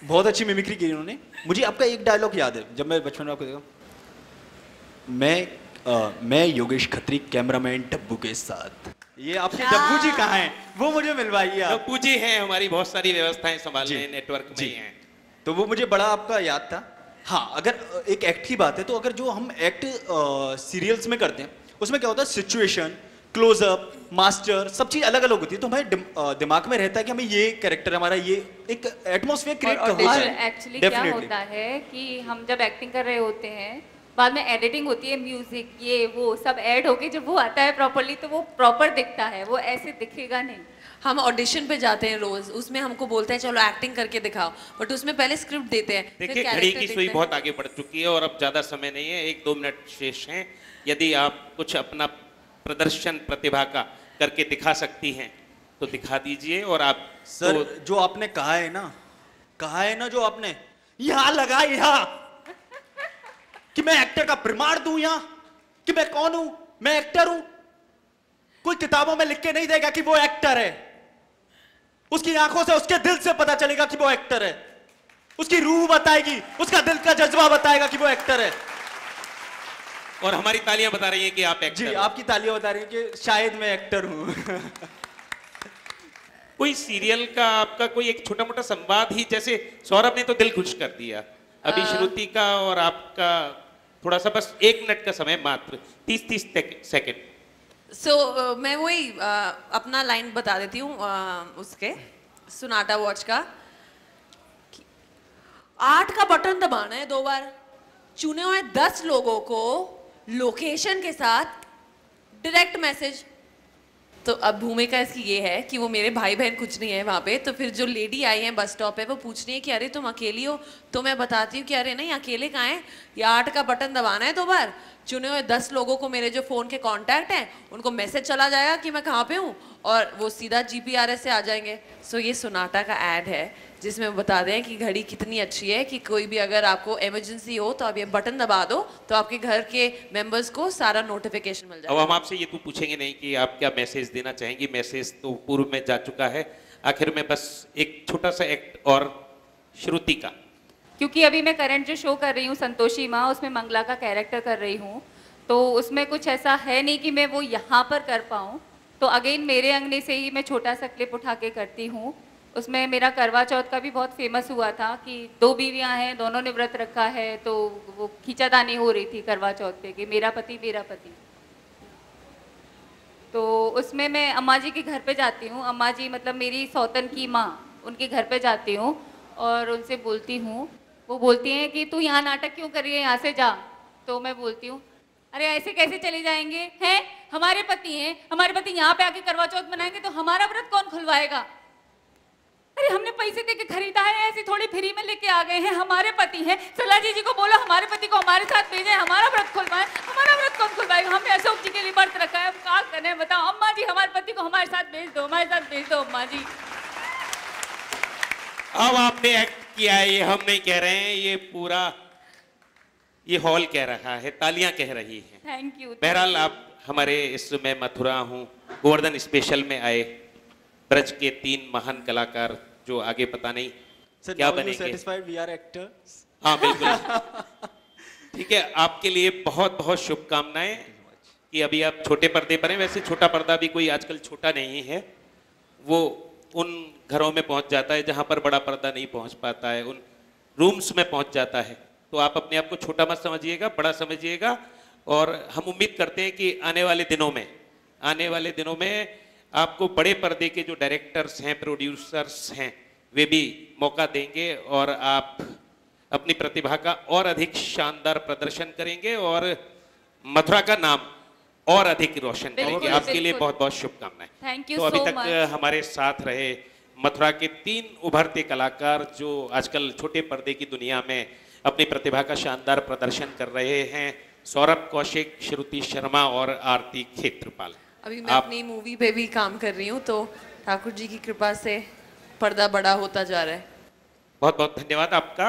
बहुत अच्छी मिमिक्री की उन्होंने। मुझे आपका एक डायलॉग याद है, जब मैं बचपन में आपको देखा, मैं योगेश खत्री कैमरामैन डब्बू के साथ। ये आपके डब्बू जी कहाँ हैं? वो मुझे मिलवाइए आप। डब्बू जी हैं, हमारी बहुत सारी व्यवस्थाएं संभालने जी, नेटवर्क में जी। ही हैं। तो वो मुझे बड़ा आपका याद था। हाँ, अगर एक एक्ट की बात है तो अगर जो हम एक्ट सीरियल्स में करते हैं उसमें क्या होता है, सिचुएशन, क्लोजअप, मास्टर, सब चीज अलग अलग होती है। तो हमारे दिमाग में रहता है कि हमें ये कैरेक्टर, हमारा ये एक एटमॉस्फेयर क्रिएट करना और है। एक्चुअली क्या होता है कि हम जब एक्टिंग कर रहे होते हैं, बाद में एडिटिंग होती है, म्यूजिक ये वो सब ऐड होके जब वो आता है प्रॉपरली, तो वो प्रॉपर दिखता है, वो ऐसे दिखेगा नहीं। हम ऑडिशन पे जाते हैं रोज, उसमें हमको बोलते हैं चलो एक्टिंग करके दिखाओ, बट उसमें पहले स्क्रिप्ट देते हैं। फिर देखिए, घड़ी character की देखते सुई हैं। बहुत आगे बढ़ चुकी है और अब ज्यादा समय नहीं है, 1-2 मिनट शेष हैं। यदि आप कुछ अपना प्रदर्शन प्रतिभा का करके दिखा सकती हैं तो दिखा दीजिए। और आप सर, जो आपने कहा है ना जो आपने यहाँ लगा, यहाँ कि मैं एक्टर का प्रमाण दूं, यहाँ कि मैं कौन हूं, मैं एक्टर हूं। कोई किताबों में लिख के नहीं देगा कि वो एक्टर है। उसकी आंखों से, उसके दिल से पता चलेगा कि वो एक्टर है। उसकी रूह बताएगी, उसका दिल का जज्बा बताएगा कि वो एक्टर है। और हमारी तालियां बता रही हैं कि आप एक्टर जी, हो। आपकी तालियां बता रही हैं कि शायद मैं एक्टर हूं। कोई सीरियल का आपका कोई एक छोटा मोटा संवाद ही, जैसे सौरभ ने तो दिल खुश कर दिया, अभी श्रुति का और आपका थोड़ा सा, बस 1 मिनट का समय मात्र, 30-30 सेकेंड। सो मैं वही अपना लाइन बता देती हूँ उसके सोनाटा वॉच का। 8 का बटन दबाना है 2 बार, चुने हुए 10 लोगों को लोकेशन के साथ डायरेक्ट मैसेज। तो अब भूमिका इसकी ये है कि वो मेरे भाई बहन कुछ नहीं है वहाँ पे, तो फिर जो लेडी आई है बस स्टॉप पे, वो पूछ रही है कि अरे तुम अकेली हो, तो मैं बताती हूँ कि अरे नहीं अकेले कहाँ हैं, ये 8 का बटन दबाना है 2 बार, चुने हुए 10 लोगों को, मेरे जो फ़ोन के कॉन्टैक्ट हैं उनको मैसेज चला जाएगा कि मैं कहाँ पे हूँ, और वो सीधा GPRS से आ जाएंगे। सो ये सोनाटा का ऐड है जिसमें वो बता दें कि घड़ी कितनी अच्छी है कि कोई भी अगर आपको इमरजेंसी हो तो आप ये बटन दबा दो तो आपके घर के मेंबर्स को सारा नोटिफिकेशन मिल अब जाएगा। हम आपसे ये तो पूछेंगे नहीं कि आप क्या मैसेज देना चाहेंगी, मैसेज तो पूर्व में जा चुका है। आखिर में बस एक छोटा सा एक्ट और श्रुति का, क्योंकि अभी मैं करंट जो शो कर रही हूँ संतोषी माँ, उसमें मंगला का कैरेक्टर कर रही हूँ, तो उसमें कुछ ऐसा है नहीं कि मैं वो यहाँ पर कर पाऊँ। तो अगेन मेरे अंगने से ही मैं छोटा सा क्लिप उठा के करती हूँ। उसमें मेरा करवा चौथ का भी बहुत फेमस हुआ था कि 2 बीवियाँ हैं, दोनों ने व्रत रखा है, तो वो खींचातानी हो रही थी करवा चौथ पे कि मेरा पति मेरा पति। तो उसमें मैं अम्मा जी के घर पे जाती हूँ, अम्मा जी मतलब मेरी सौतन की माँ, उनके घर पे जाती हूँ और उनसे बोलती हूँ। वो बोलती हैं कि तू यहाँ नाटक क्यों कर रही है, यहाँ से जा। तो मैं बोलती हूँ अरे ऐसे कैसे चले जाएंगे, हैं हमारे पति हैं, हमारे पति यहाँ पे आके करवा चौथ मनाएंगे तो हमारा व्रत कौन खुलवाएगा। अरे हमने पैसे दे के खरीदा है, ऐसे थोड़ी फ्री में लेके आ गए हैं, हमारे पति हैं। सलाह जी को बोलो हमारे पति को हमारे साथ भेजें, हमारा व्रत खुलवाएं। हमारा व्रत कौन खुलवाएगा, हमने अशोक जी के लिए व्रत रखा है, हम क्या करें बताओ। अम्मा जी हमारे पति को हमारे साथ भेज दो, हमारे साथ भेज दो अम्मा जी। अब आपने एक्ट किया है, ये हम नहीं कह रहे हैं, ये पूरा ये हॉल कह रहा है, तालियां कह रही हैं। Thank you. बहरहाल आप हमारे इस मैं मथुरा हूँ गोवर्धन स्पेशल में आए, ब्रज के 3 महान कलाकार जो आगे पता नहीं क्या बनेंगे। हाँ बिल्कुल ठीक है, आपके लिए बहुत बहुत शुभकामनाएं कि अभी आप छोटे पर्दे पर हैं। वैसे छोटा पर्दा भी कोई आजकल छोटा नहीं है, वो उन घरों में पहुंच जाता है जहां पर बड़ा पर्दा नहीं पहुंच पाता है, उन रूम्स में पहुंच जाता है। तो आप अपने आप को छोटा मत समझिएगा, बड़ा समझिएगा। और हम उम्मीद करते हैं कि आने वाले दिनों में आपको बड़े पर्दे के जो डायरेक्टर्स हैं, प्रोड्यूसर्स हैं, वे भी मौका देंगे और आप अपनी प्रतिभा का और अधिक शानदार प्रदर्शन करेंगे और मथुरा का नाम और अधिक रोशन करेंगे। आपके लिए बहुत बहुत शुभकामनाएं। थैंक यू तो अभी सो तक मच। हमारे साथ रहे मथुरा के 3 उभरते कलाकार जो आजकल छोटे पर्दे की दुनिया में अपनी प्रतिभा का शानदार प्रदर्शन कर रहे हैं, सौरभ कौशिक, श्रुति शर्मा और आरती क्षेत्रपाल। अभी मैं अपनी मूवी पे भी काम कर रही हूँ, तो ठाकुर जी की कृपा से पर्दा बड़ा होता जा रहा है। बहुत बहुत धन्यवाद आपका,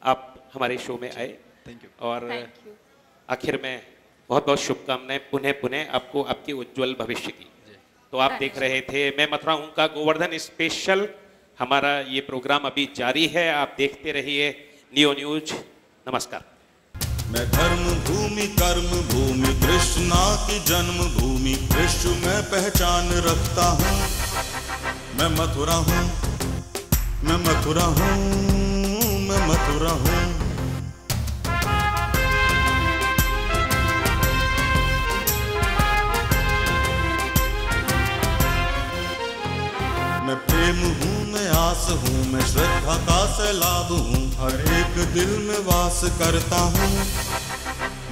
आप हमारे शो में आए। Thank you. और थैंक यू। आखिर में बहुत बहुत शुभकामनाएं पुनः आपको आपके उज्जवल भविष्य की। तो आप देख रहे थे मैं मथुरा हूं का गोवर्धन स्पेशल। हमारा ये प्रोग्राम अभी जारी है, आप देखते रहिए नियो न्यूज। नमस्कार। मैं धर्म भूमि कर्म भूमि कृष्णा की जन्म भूमि विश्व में पहचान रखता हूँ। मैं मथुरा हूँ, मैं मथुरा हूँ, मैं मथुरा हूँ। मैं प्रेम हूँ, मैं आस हूँ, मैं श्रद्धा का सैलाब हूँ, हर एक दिल में वास करता हूँ।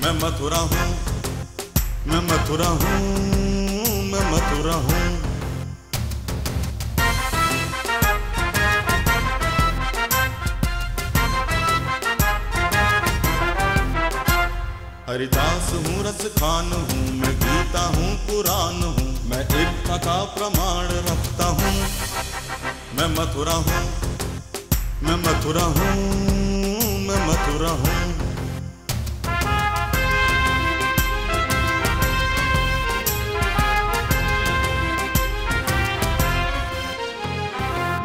मैं मथुरा हूँ, मैं मथुरा हूँ, मैं मथुरा हूँ। हरिदास हूँ, रस खान हूँ, मैं गीता हूँ, पुराण हूँ, मैं एकता का प्रमाण रखता हूँ। मैं मथुरा हूँ, मैं मथुरा हूँ, मैं मथुरा हूँ।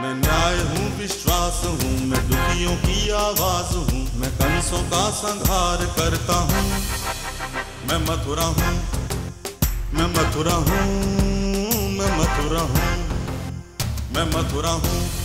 मैं न्याय हूँ, विश्वास हूँ, मैं दुखियों की आवाज हूँ, मैं कंसों का संहार करता हूँ। मैं मथुरा हूँ, मैं मथुरा हूँ, मैं मथुरा हूँ, मैं मथुरा हूँ।